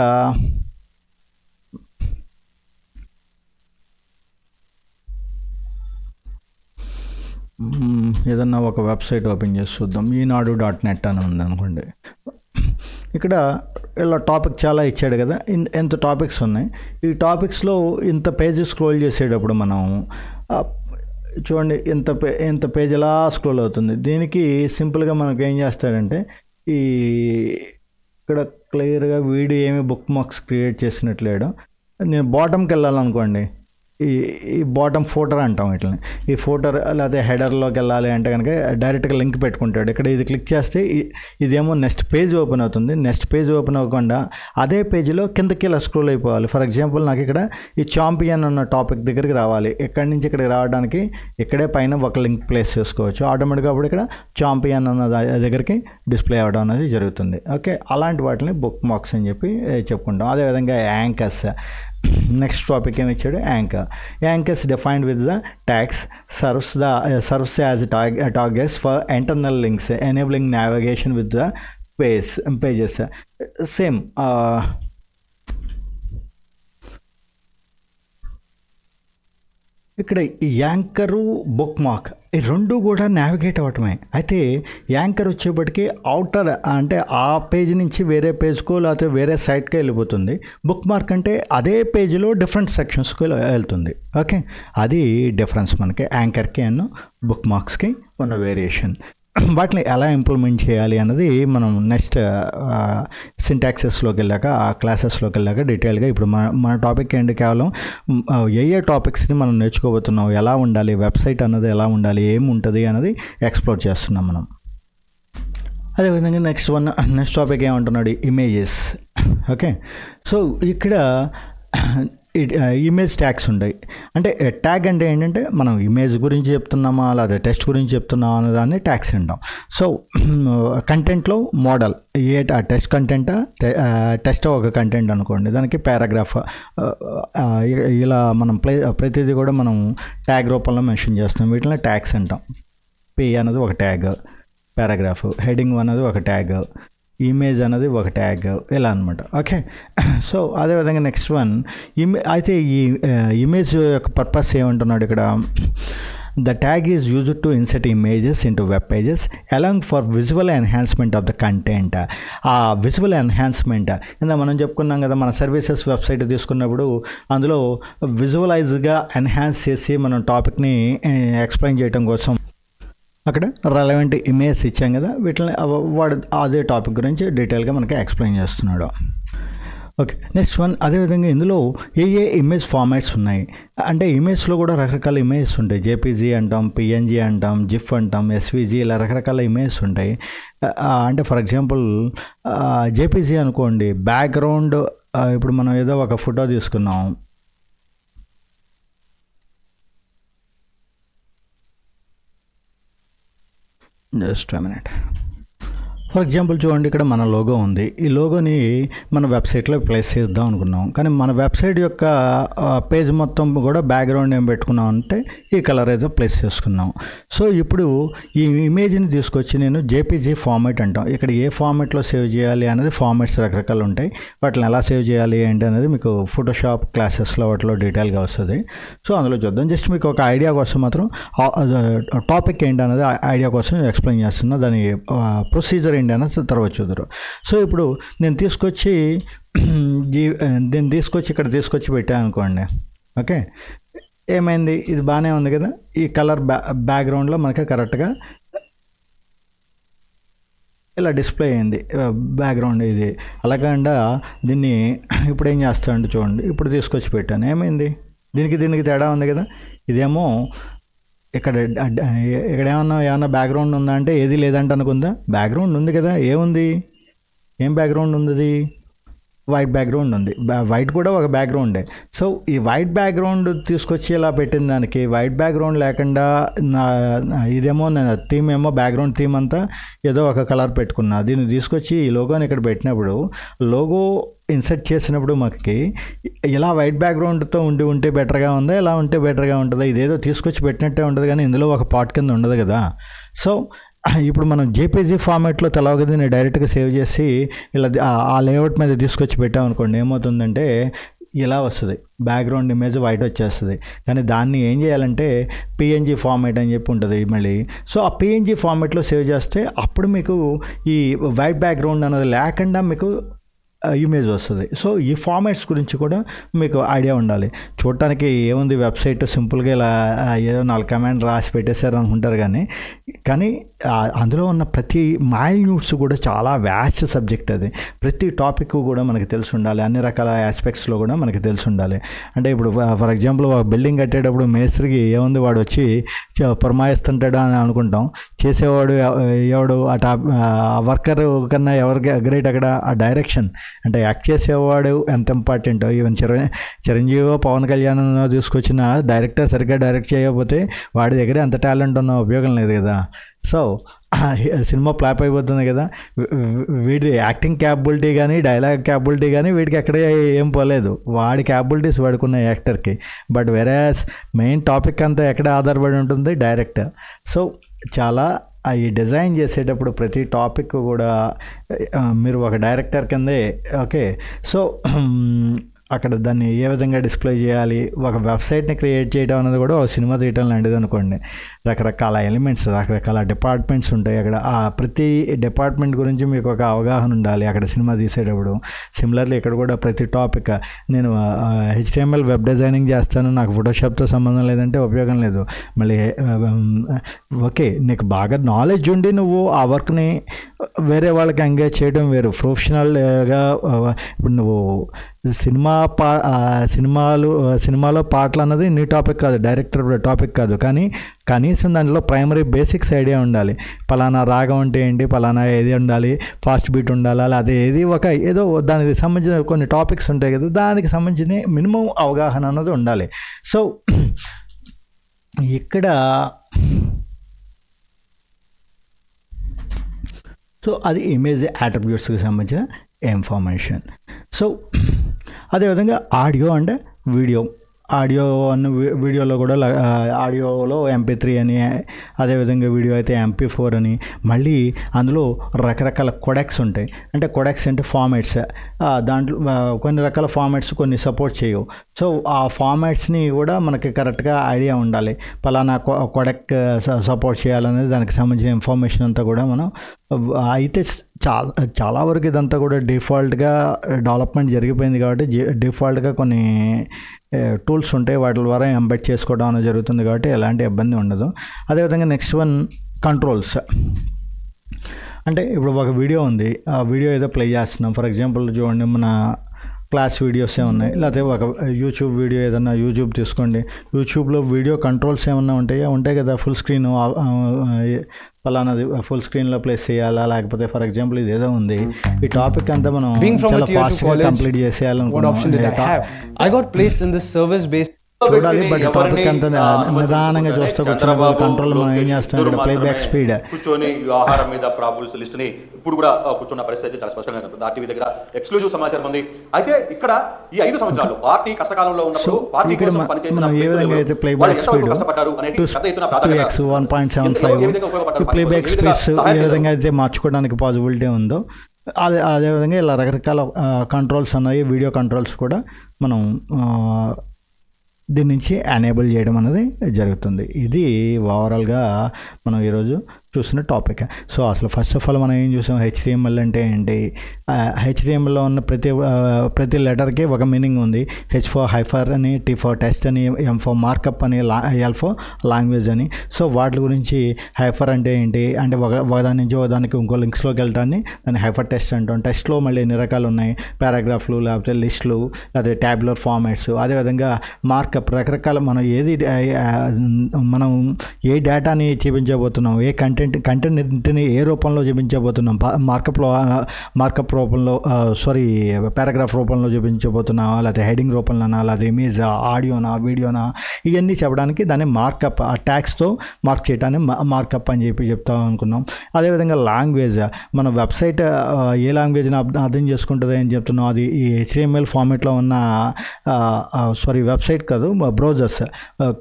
ఏదన్నా ఒక వెబ్సైట్ ఓపెన్ చేసి చూద్దాం. ఈనాడు.net అని ఉంది అనుకోండి. ఇక్కడ ఇలా టాపిక్ చాలా ఇచ్చాడు కదా, ఎంత టాపిక్స్ ఉన్నాయి. ఈ టాపిక్స్లో ఇంత పేజీ స్క్రోల్ చేసేటప్పుడు మనం చూడండి ఇంత పేజ్ ఎలా స్క్రోల్ అవుతుంది. దీనికి సింపుల్గా మనకు ఏం చేస్తాడంటే, ఇక్కడ క్లియర్గా వీడియో ఏమి బుక్ మార్క్స్ క్రియేట్ చేసినట్లేడు. నేను బాటమ్కి వెళ్ళాలనుకోండి, ఈ బాటమ్ ఫోటర్ అంటాం ఇట్లని, ఈ ఫోటర్ లేకపోతే హెడర్లోకి వెళ్ళాలి అంటే కనుక డైరెక్ట్గా లింక్ పెట్టుకుంటాడు. ఇక్కడ ఇది క్లిక్ చేస్తే ఇదేమో నెక్స్ట్ పేజ్ ఓపెన్ అవుతుంది. నెక్స్ట్ పేజ్ ఓపెన్ అవ్వకుండా అదే పేజీలో కిందకి ఇలా స్క్రోల్ అయిపోవాలి. ఫర్ ఎగ్జాంపుల్ నాకు ఇక్కడ ఈ చాంపియన్ అన్న టాపిక్ దగ్గరికి రావాలి. ఇక్కడి నుంచి ఇక్కడికి రావడానికి ఇక్కడే పైన ఒక లింక్ ప్లేస్ చేసుకోవచ్చు. ఆటోమేటిక్గా అప్పుడు ఇక్కడ చాంపియన్ అన్న దగ్గరికి డిస్ప్లే అవ్వడం అనేది జరుగుతుంది. ఓకే, అలాంటి వాటిని బుక్ మార్క్స్ అని చెప్పి చెప్పుకుంటాం. అదేవిధంగా యాంకర్స్, నెక్స్ట్ టాపిక్ ఏమి ఇచ్చాడు, anchors defined with the tags serves as targets for internal links enabling navigation with the pages. Same ఇక్కడ యాంకరు, బుక్ మార్క్ ఈ రెండు కూడా నావిగేట్ అవ్వటమే. అయితే యాంకర్ వచ్చేప్పటికి అవుటర్ అంటే ఆ పేజ్ నుంచి వేరే పేజ్కో లేకపోతే వేరే సైట్కి వెళ్ళిపోతుంది. బుక్ మార్క్ అంటే అదే పేజ్లో డిఫరెంట్ సెక్షన్స్కి వెళ్తుంది. ఓకే, అది డిఫరెన్స్ మనకి యాంకర్కి అండ్ బుక్ మార్క్స్కి ఉన్న వేరియేషన్. వాటిని ఎలా ఇంప్లిమెంట్ చేయాలి అన్నది మనం నెక్స్ట్ సింటాక్సెస్లోకి వెళ్ళాక, ఆ క్లాసెస్లోకి వెళ్ళాక డీటెయిల్గా. ఇప్పుడు మన టాపిక్ ఏంటి, కేవలం ఏ టాపిక్స్ని మనం నేర్చుకోబోతున్నాం, ఎలా ఉండాలి వెబ్సైట్ అన్నది, ఎలా ఉండాలి, ఏముంటుంది అన్నది ఎక్స్ప్లోర్ చేస్తున్నాం మనం. అదేవిధంగా నెక్స్ట్ టాపిక్ ఏమంటున్నాడు, ఇమేజెస్. ఓకే, సో ఇక్కడ ఇమేజ్ ట్యాగ్స్ ఉంటాయి. అంటే ట్యాగ్ అంటే ఏంటంటే మనం ఇమేజ్ గురించి చెప్తున్నామా లేదా టెక్స్ట్ గురించి చెప్తున్నామా అనే దాన్ని ట్యాగ్స్ అంటాం. సో కంటెంట్లో మోడల్ టెక్స్ట్ కంటెంటా, టెక్స్ట్ ఒక కంటెంట్ అనుకోండి, దానికి పారాగ్రాఫ్, ఇలా మనం ప్రతిదీ కూడా మనం ట్యాగ్ రూపంలో మెన్షన్ చేస్తాం. వీటిని ట్యాగ్స్ అంటాం. పి అనేది ఒక ట్యాగ్, పారాగ్రాఫ్, హెడింగ్ అనేది ఒక ట్యాగ్, ఇమేజ్ అనేది ఒక ట్యాగ్, ఇలా అనమాట. ఓకే, సో అదేవిధంగా నెక్స్ట్ వన్ అయితే ఈ ఇమేజ్ యొక్క పర్పస్ ఏమంటున్నాడు ఇక్కడ, the tag is used to insert images into web pages along for visual enhancement of the content. ఆ విజువల్ ఎన్హాన్స్మెంట్ ఇందా మనం చెప్పుకున్నాం కదా, మన సర్వీసెస్ వెబ్సైట్ తీసుకున్నప్పుడు అందులో విజువలైజ్గా ఎన్హాన్స్ చేసి మనం టాపిక్ని ఎక్స్ప్లెయిన్ చేయడం కోసం అక్కడ రెలవెంట్ ఇమేజ్ ఇచ్చాం కదా, వీటిని వాడు అదే టాపిక్ గురించి డీటెయిల్గా మనకి ఎక్స్ప్లెయిన్ చేస్తున్నాడు. ఓకే, నెక్స్ట్ వన్ అదేవిధంగా ఇందులో ఏ ఇమేజ్ ఫార్మాట్స్ ఉన్నాయి అంటే, ఇమేజ్లో కూడా రకరకాల ఇమేజెస్ ఉంటాయి. జేపీజీ అంటాం, పిఎన్జీ అంటాం, జిఫ్ అంటాం, ఎస్విజీ, ఇలా రకరకాల ఇమేజెస్ ఉంటాయి. అంటే ఫర్ ఎగ్జాంపుల్ జేపీజీ అనుకోండి, బ్యాక్గ్రౌండ్, ఇప్పుడు మనం ఏదో ఒక ఫోటో తీసుకున్నాం, just a minute. For example చూడండి, ఇక్కడ మన లోగో ఉంది. ఈ లోగోని మన వెబ్సైట్లో ప్లేస్ చేద్దాం అనుకున్నాం, కానీ మన వెబ్సైట్ యొక్క పేజ్ మొత్తం కూడా బ్యాక్గ్రౌండ్ ఏం పెట్టుకున్నాం అంటే ఈ కలర్ ఏదో ప్లేస్ చేసుకున్నాం. సో ఇప్పుడు ఈ ఇమేజ్ని తీసుకొచ్చి నేను జేపీజీ ఫార్మాట్ అంటాం. ఇక్కడ ఏ ఫార్మాట్లో సేవ్ చేయాలి అనేది ఫార్మాట్స్ రకరకాలు ఉంటాయి. వాటిని ఎలా సేవ్ చేయాలి ఏంటి అనేది మీకు ఫోటోషాప్ క్లాసెస్లో వాటిలో డీటెయిల్గా వస్తుంది. సో అందులో చూద్దాం. జస్ట్ మీకు ఒక ఐడియా కోసం మాత్రం టాపిక్ ఏంటి అనేది ఐడియా కోసం ఎక్స్ప్లెయిన్ చేస్తున్నా, దాని ప్రొసీజర్ ఏంటి అన్నది తర్వాత చూద్దరు. సో ఇప్పుడు నేను తీసుకొచ్చి ఇక్కడ తీసుకొచ్చి పెట్టాను అనుకోండి. ఓకే, ఏమైంది, ఇది బాగానే ఉంది కదా, ఈ కలర్ బ్యాక్గ్రౌండ్లో మనకి కరెక్ట్గా ఇలా డిస్ప్లే అయింది బ్యాక్గ్రౌండ్ ఇది. అలాగండా దీన్ని ఇప్పుడు ఏం చేస్తానంటే చూడండి, ఇప్పుడు తీసుకొచ్చి పెట్టాను, ఏమైంది, దీనికి తేడా ఉంది కదా. ఇదేమో ఇక్కడ ఏమన్నా బ్యాక్గ్రౌండ్ ఉందా అంటే ఏది లేదంటే అనుకుందా, బ్యాక్గ్రౌండ్ ఉంది కదా, ఏముంది, ఏం బ్యాక్గ్రౌండ్ ఉంది, అది వైట్ బ్యాక్గ్రౌండ్ ఉంది. వైట్ కూడా ఒక బ్యాక్గ్రౌండే. సో ఈ వైట్ బ్యాక్గ్రౌండ్ తీసుకొచ్చి ఇలా పెట్టిన దానికి వైట్ బ్యాక్గ్రౌండ్ లేకుండా ఇదేమో థీమ్ ఏమో బ్యాక్గ్రౌండ్ థీమ్ అంతా ఏదో ఒక కలర్ పెట్టుకున్నా, దీన్ని తీసుకొచ్చి ఈ లోగోని ఇక్కడ పెట్టినప్పుడు లోగో ఇన్సర్ట్ చేసినప్పుడు మనకి ఇలా వైట్ బ్యాక్గ్రౌండ్తో ఉంటే బెటర్గా ఉందా, ఇలా ఉంటే బెటర్గా ఉంటుందా, ఇదేదో తీసుకొచ్చి పెట్టినట్టే ఉంటుంది కానీ ఇందులో ఒక పార్ట్ కింద ఉండదు కదా. సో ఇప్పుడు మనం జేపీజీ ఫార్మాట్లో తెలవగా నేను డైరెక్ట్గా సేవ్ చేసి ఇలా ఆ లేఅవుట్ మీద తీసుకొచ్చి పెట్టామనుకోండి, ఏమవుతుందంటే ఇలా వస్తుంది, బ్యాక్గ్రౌండ్ ఇమేజ్ వైట్ వచ్చేస్తుంది. కానీ దాన్ని ఏం చేయాలంటే పిఎన్జీ ఫార్మాట్ అని చెప్పి ఉంటుంది మళ్ళీ. సో ఆ పిఎన్జీ ఫార్మాట్లో సేవ్ చేస్తే అప్పుడు మీకు ఈ వైట్ బ్యాక్గ్రౌండ్ అనేది లేకుండా మీకు ఇమేజ్ వస్తుంది. సో ఈ ఫార్మాట్స్ గురించి కూడా మీకు ఐడియా ఉండాలి. చూడటానికి ఏముంది, వెబ్సైట్ సింపుల్గా ఇలా ఏదో 4 కమాండ్ రాసి పెట్టేశారు అనుకుంటారు, కానీ అందులో ఉన్న ప్రతి మైన్యూట్స్ కూడా చాలా వ్యాస్ట్ సబ్జెక్ట్ అది. ప్రతి టాపిక్ కూడా మనకి తెలిసి ఉండాలి, అన్ని రకాల ఆస్పెక్ట్స్లో కూడా మనకి తెలిసి ఉండాలి. అంటే ఇప్పుడు ఫర్ ఎగ్జాంపుల్ బిల్డింగ్ కట్టేటప్పుడు మేస్త్రికి ఏముంది, వాడు వచ్చి పురమాయిస్తుంటాడు అని అనుకుంటాం, చేసేవాడు ఎవడు, ఆ వర్కర్ కన్నా ఎవరికి గ్రేట్ అక్కడ ఆ డైరెక్షన్, అంటే యాక్ట్ చేసేవాడు ఎంత ఇంపార్టెంట్. ఈవెన్ చిరంజీవి పవన్ కళ్యాణ్ తీసుకొచ్చిన డైరెక్టర్ సరిగ్గా డైరెక్ట్ చేయకపోతే వాడి దగ్గర ఎంత టాలెంట్ ఉన్న ఉపయోగం లేదు కదా. సో సినిమా ఫ్లాప్ అయిపోతుంది కదా. వీడి యాక్టింగ్ క్యాపబిలిటీ కానీ డైలాగ్ క్యాపబిలిటీ కానీ వీడికి ఎక్కడే ఏం పోలేదు, వాడి క్యాపబిలిటీస్ వాడుకున్న యాక్టర్కి. బట్ వెరాస్ మెయిన్ టాపిక్ అంతా ఎక్కడ ఆధారపడి ఉంటుంది, డైరెక్టర్. సో చాలా ఈ డిజైన్ చేసేటప్పుడు ప్రతి టాపిక్ కూడా మీరు ఒక డైరెక్టర్ కిందే. ఓకే, సో అక్కడ దాన్ని ఏ విధంగా డిస్ప్లే చేయాలి, ఒక వెబ్సైట్ని క్రియేట్ చేయడం అనేది కూడా ఒక సినిమా తీయటం లాంటిది అనుకోండి. రకరకాల ఎలిమెంట్స్, రకరకాల డిపార్ట్మెంట్స్ ఉంటాయి అక్కడ. ఆ ప్రతి డిపార్ట్మెంట్ గురించి మీకు ఒక అవగాహన ఉండాలి అక్కడ సినిమా తీసేటప్పుడు. సిమిలర్లీ ఇక్కడ కూడా ప్రతి టాపిక్, నేను HTML వెబ్ డిజైనింగ్ చేస్తాను, నాకు ఫోటోషాప్తో సంబంధం లేదంటే ఉపయోగం లేదు. మళ్ళీ ఓకే, నీకు బాగా నాలెడ్జ్ ఉండి నువ్వు ఆ వర్క్ని వేరే వాళ్ళకి ఎంగేజ్ చేయడం వేరు. ప్రొఫెషనల్గా ఇప్పుడు నువ్వు సినిమాలో పాటలు అన్నది నీ టాపిక్ కాదు, డైరెక్టర్ టాపిక్ కాదు, కానీ కనీసం దానిలో ప్రైమరీ బేసిక్స్ ఐడియా ఉండాలి. పలానా రాగం అంటే ఏంటి, పలానా ఏది ఉండాలి, ఫాస్ట్ బీట్ ఉండాలా, అదే ఏది ఏదో దానికి సంబంధించిన కొన్ని టాపిక్స్ ఉంటాయి కదా, దానికి సంబంధించిన మినిమం అవగాహన అన్నది ఉండాలి. సో ఇక్కడ అది ఇమేజ్ అట్రిబ్యూట్స్కి సంబంధించిన ఇన్ఫర్మేషన్. సో అదేవిధంగా ఆడియో అండ్ ఆడియో అన్న వీడియోలో కూడా ఆడియోలో MP3 అని, అదేవిధంగా వీడియో అయితే MP4 అని, మళ్ళీ అందులో రకరకాల కొడెక్స్ ఉంటాయి. అంటే కొడెక్స్ అంటే ఫార్మాట్స్, దాంట్లో కొన్ని రకాల ఫార్మాట్స్ కొన్ని సపోర్ట్ చేయవు. సో ఆ ఫార్మాట్స్ని కూడా మనకి కరెక్ట్గా ఐడియా ఉండాలి. పలానా కొడెక్ సపోర్ట్ చేయాలనేది దానికి సంబంధించిన ఇన్ఫర్మేషన్ అంతా కూడా మనం అయితే చాలా వరకు ఇదంతా కూడా డిఫాల్ట్గా డెవలప్మెంట్ జరిగిపోయింది కాబట్టి డిఫాల్ట్గా కొన్ని టూల్స్ ఉంటాయి, వాటి ద్వారా ఎంబెడ్ చేసుకోవడం అనేది జరుగుతుంది కాబట్టి ఎలాంటి ఇబ్బంది ఉండదు. అదేవిధంగా నెక్స్ట్ వన్ కంట్రోల్స్. అంటే ఇప్పుడు ఒక వీడియో ఉంది, ఆ వీడియో ఏదో ప్లే చేస్తున్నాం. ఫర్ ఎగ్జాంపుల్ చూడండి, మన క్లాస్ వీడియోసే ఉన్నాయి, లేకపోతే ఒక యూట్యూబ్ వీడియో ఏదన్నా యూట్యూబ్ తీసుకోండి. యూట్యూబ్లో వీడియో కంట్రోల్స్ ఏమన్నా ఉంటాయి కదా, ఫుల్ స్క్రీన్ పలానాది ఫుల్ స్క్రీన్లో ప్లేస్ చేయాలా, లేకపోతే ఫర్ ఎగ్జాంపుల్ ఇది ఏదో ఉంది, ఈ టాపిక్ అంతా మనం చాలా ఫాస్ట్గా కంప్లీట్ చేసేయాలనుకుంటున్నాం. చూడాలి, బట్ టాపిక్ అంతా నిదానంగా చూస్తే కంట్రోల్ మనం ఏం చేస్తాం, ప్లేబ్యాక్ స్పీడ్ కూర్చొని ఆహారం మీద ప్రాబుల్స్ లిస్ట్ ని ఇప్పుడు కూడా కూర్చున్న పరిస్థితి అయితే చాలా స్పష్టంగా కనిపిస్తుంది. ఆర్టీవీ దగ్గర ఎక్స్క్లూజివ్ సమాచారం ఉంది. అయితే ఇక్కడ ఈ 5 సంవత్సరాలు పార్టీ కష్టకాలంలో ఉన్నప్పుడు పార్టీ కోసం పనిచేసిన ఏ విధంగా అయితే playback speed 2x1.75 playback speeds ఏ విధంగా అయితే మార్చుకోవడానికి పాసిబిలిటీ ఉందో, అదేవిధంగా ఇలా రకరకాల కంట్రోల్స్ ఉన్నాయి. వీడియో కంట్రోల్స్ కూడా మనం దీని నుంచి ఎనేబుల్ చేయడం అనేది జరుగుతుంది. ఇది ఓవరాల్గా మనం ఈరోజు చూసిన టాపిక్. సో అసలు ఫస్ట్ ఆఫ్ ఆల్ మనం ఏం చూసాం, HTML అంటే ఏంటి, HTMLలో ఉన్న ప్రతి లెటర్కి ఒక మీనింగ్ ఉంది. H for హైఫర్ అని, T for టెస్ట్ అని, M for మార్కప్ అని, L for లాంగ్వేజ్ అని. సో వాటి గురించి హైఫర్ అంటే ఏంటి అంటే ఒకదాని నుంచి ఒకదానికి ఇంకో లింక్స్లోకి వెళ్ళటాన్ని దాన్ని హైఫర్ టెస్ట్ అంటాం. టెస్ట్లో మళ్ళీ ఎన్ని రకాలు ఉన్నాయి, పారాగ్రాఫ్లు, లేకపోతే లిస్టులు, లేకపోతే ట్యాబ్యులర్ ఫార్మాట్స్. అదేవిధంగా మార్కప్, రకరకాల మనం మనం ఏ డేటాని చూపించబోతున్నాం, ఏ కంటెంట్ని ఏ రూపంలో చూపించబోతున్నాం, మార్కప్ రూపంలో పారాగ్రాఫ్ రూపంలో చూపించబోతున్నావా, లేకపోతే హెడింగ్ రూపంలోనా, లేకపోతే ఇమేజ్, ఆడియోనా, వీడియోనా, ఇవన్నీ చెప్పడానికి దాన్ని మార్కప్, ఆ ట్యాగ్స్తో మార్క్ చేయడాన్ని మార్కప్ అని చెప్తాం అనుకున్నాం. అదేవిధంగా లాంగ్వేజ్, మన వెబ్సైట్ ఏ లాంగ్వేజ్ని అర్థం చేసుకుంటుంది అని చెప్తున్నాం. అది ఈ HTML ఫార్మేట్లో ఉన్న వెబ్సైట్ కాదు, బ్రౌజర్స్,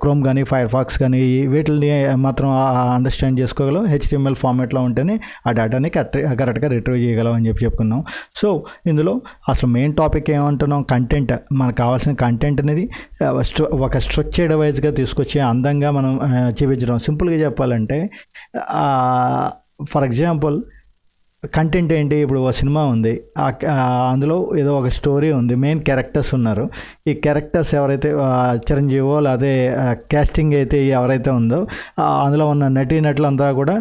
క్రోమ్ కానీ ఫైర్ ఫాక్స్ కానీ వీటిని మాత్రం అండర్స్టాండ్ చేసుకోగలం. HTML ఫార్మేట్లో ఉంటేనే ఆ డేటాని కరెక్ట్గా రిట్రీవ్ చేయగలం అని చెప్పుకున్నాం. సో ఇందులో అసలు మెయిన్ టాపిక్ ఏమంటున్నాం, కంటెంట్. మనకు కావాల్సిన కంటెంట్ అనేది ఒక స్ట్రక్చర్డ్ వైజ్గా తీసుకొచ్చి అందంగా మనం చూపించడం. సింపుల్గా చెప్పాలంటే ఫర్ ఎగ్జాంపుల్ కంటెంట్ ఏంటి, ఇప్పుడు ఒక సినిమా ఉంది, అందులో ఏదో ఒక స్టోరీ ఉంది, మెయిన్ క్యారెక్టర్స్ ఉన్నారు. ఈ క్యారెక్టర్స్ ఎవరైతే చిరంజీవో లేకపోతే క్యాస్టింగ్ అయితే ఎవరైతే ఉందో అందులో ఉన్న నటీనటులంతా కూడా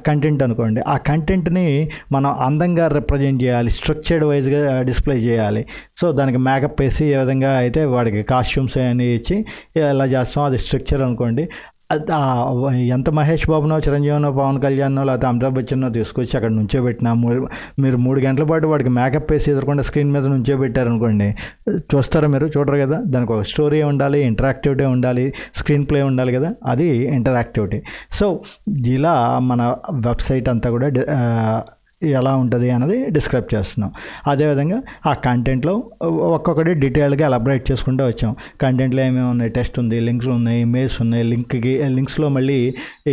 కంటెంట్ అనుకోండి. ఆ కంటెంట్ని మనం అందంగా రిప్రజెంట్ చేయాలి, స్ట్రక్చర్డ్ వైజ్గా డిస్ప్లే చేయాలి. సో దానికి మేకప్ వేసి ఏ విధంగా అయితే వాడికి కాస్ట్యూమ్స్ అన్నీ ఇచ్చి ఎలా చేస్తాం, అది స్ట్రక్చర్ అనుకోండి. ఎంత మహేష్ బాబునో, చిరంజీవినో, పవన్ కళ్యాణ్నో, లేకపోతే అమితాబ్ బచ్చన్నో తీసుకొచ్చి అక్కడ నుంచోబెట్టినా, మీరు 3 గంటల పాటు వాడికి మేకప్ వేసి ఎదుర్కొంటే స్క్రీన్ మీద నుంచోబెట్టారనుకోండి, చూస్తారా? మీరు చూడరు కదా. దానికి ఒక స్టోరీ ఉండాలి, ఇంటరాక్టివిటీ ఉండాలి, స్క్రీన్ ప్లే ఉండాలి కదా, అది ఇంటరాక్టివిటీ. సో ఇలా మన వెబ్సైట్ అంతా కూడా ఎలా ఉంటుంది అన్నది డిస్క్రైబ్ చేస్తున్నాం. అదేవిధంగా ఆ కంటెంట్లో ఒక్కొక్కటి డీటెయిల్గా ఎలాబరేట్ చేసుకుంటూ వచ్చాం. కంటెంట్లో ఏమేమి ఉన్నాయి, టెక్స్ట్ ఉంది, లింక్స్ ఉన్నాయి, ఇమేజ్ ఉన్నాయి, లింక్స్లో మళ్ళీ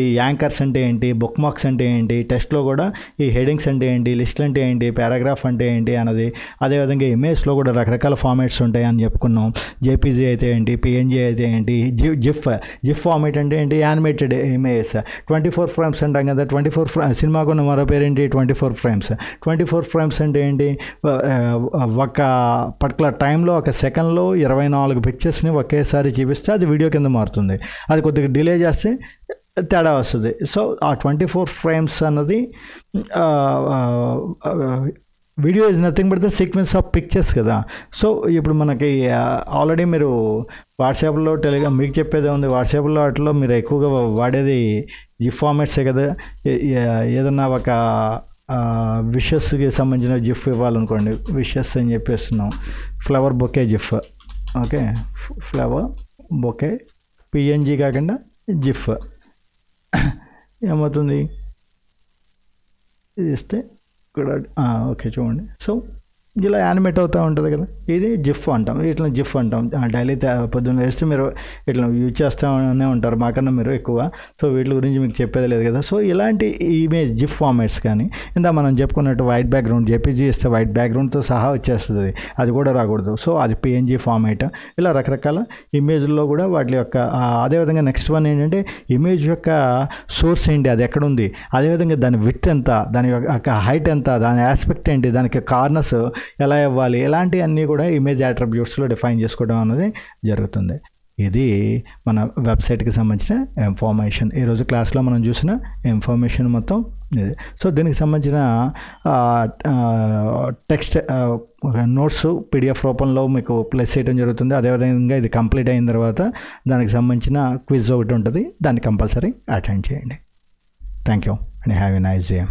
ఈ యాంకర్స్ అంటే ఏంటి, బుక్ మార్క్స్ అంటే ఏంటి, టెక్స్ట్లో కూడా ఈ హెడింగ్స్ అంటే ఏంటి, లిస్ట్ అంటే ఏంటి, పారాగ్రాఫ్ అంటే ఏంటి అన్నది. అదేవిధంగా ఇమేజ్లో కూడా రకరకాల ఫార్మాట్స్ ఉంటాయి అని చెప్పుకున్నాం. జేపీజీ అయితే ఏంటి, పిఎన్జీ అయితే ఏంటి, జిఫ్ ఫార్మేట్ అంటే ఏంటి, యానిమేటెడ్ ఇమేజెస్. 24 ఫ్రేమ్స్ అంటాం కదా, 24 సినిమాకు ఉన్న మరో పేరు ఏంటి, 24 ఫ్రేమ్స్. 24 ఫ్రేమ్స్ అంటే ఏంటి, ఒక పర్టికులర్ టైంలో ఒక సెకండ్లో 24 పిక్చర్స్ని ఒకేసారి చూపిస్తే అది వీడియో కింద మారుతుంది. అది కొద్దిగా డిలే చేస్తే తేడా వస్తుంది. సో ఆ 24 ఫ్రేమ్స్ అన్నది video is nothing but the sequence of pictures కదా. సో ఇప్పుడు మనకి ఆల్రెడీ మీరు వాట్సాప్లో టెలిగ్రామ్ మీకు చెప్పేదే ఉంది. వాట్సాప్లో వాటిలో మీరు ఎక్కువగా వాడేది జిఫ్ ఫార్మాట్సే కదా. ఏదన్నా ఒక విషెస్కి సంబంధించిన జిఫ్ ఇవ్వాలనుకోండి, విషెస్ అని చెప్పేస్తున్నాం, flower bouquet GIF. Okay, flower bouquet PNG కాకుండా జిఫ్ ఏమవుతుంది ఇది ఇస్తే ఇక్కడ. ఓకే చూడండి. సో ఇలా యానిమేట్ అవుతూ ఉంటుంది కదా, ఇది జిఫ్ అంటాం. ఇట్లా జిఫ్ అంటాం. డైలీ పొద్దున్న వేస్తే మీరు ఇట్లా యూజ్ చేస్తూనే ఉంటారు మాకన్నా మీరు ఎక్కువ. సో వీటి గురించి మీకు చెప్పేది లేదు కదా. సో ఇలాంటి ఇమేజ్ జిఫ్ ఫార్మాట్స్ కానీ ఇందా మనం చెప్పుకున్నట్టు వైట్ బ్యాక్గ్రౌండ్ జేపీజీ ఇస్తే వైట్ బ్యాక్గ్రౌండ్తో సహా వచ్చేస్తుంది, అది కూడా రాకూడదు. సో అది పిఎన్జీ ఫార్మాట్. ఇలా రకరకాల ఇమేజ్లో కూడా వాటి యొక్క అదేవిధంగా నెక్స్ట్ వన్ ఏంటంటే ఇమేజ్ యొక్క సోర్స్ ఏంటి, అది ఎక్కడుంది, అదేవిధంగా దాని విడ్త్ ఎంత, దాని యొక్క హైట్ ఎంత, దాని ఆస్పెక్ట్ ఏంటి, దానికి కార్నర్స్ ఎలా ఇవ్వాలి, ఇలాంటివన్నీ కూడా ఇమేజ్ అట్రిబ్యూట్స్లో డిఫైన్ చేసుకోవడం అనేది జరుగుతుంది. ఇది మన వెబ్సైట్కి సంబంధించిన ఇన్ఫర్మేషన్. ఈరోజు క్లాస్లో మనం చూసిన ఇన్ఫర్మేషన్ మొత్తం ఇది. సో దీనికి సంబంధించిన టెక్స్ట్ నోట్స్ పీడిఎఫ్ రూపంలో మీకు ప్లేస్ చేయడం జరుగుతుంది. అదేవిధంగా ఇది కంప్లీట్ అయిన తర్వాత దానికి సంబంధించిన క్విజ్ ఒకటి ఉంటుంది, దాన్ని కంపల్సరీ అటెండ్ చేయండి. Thank you and have a nice day.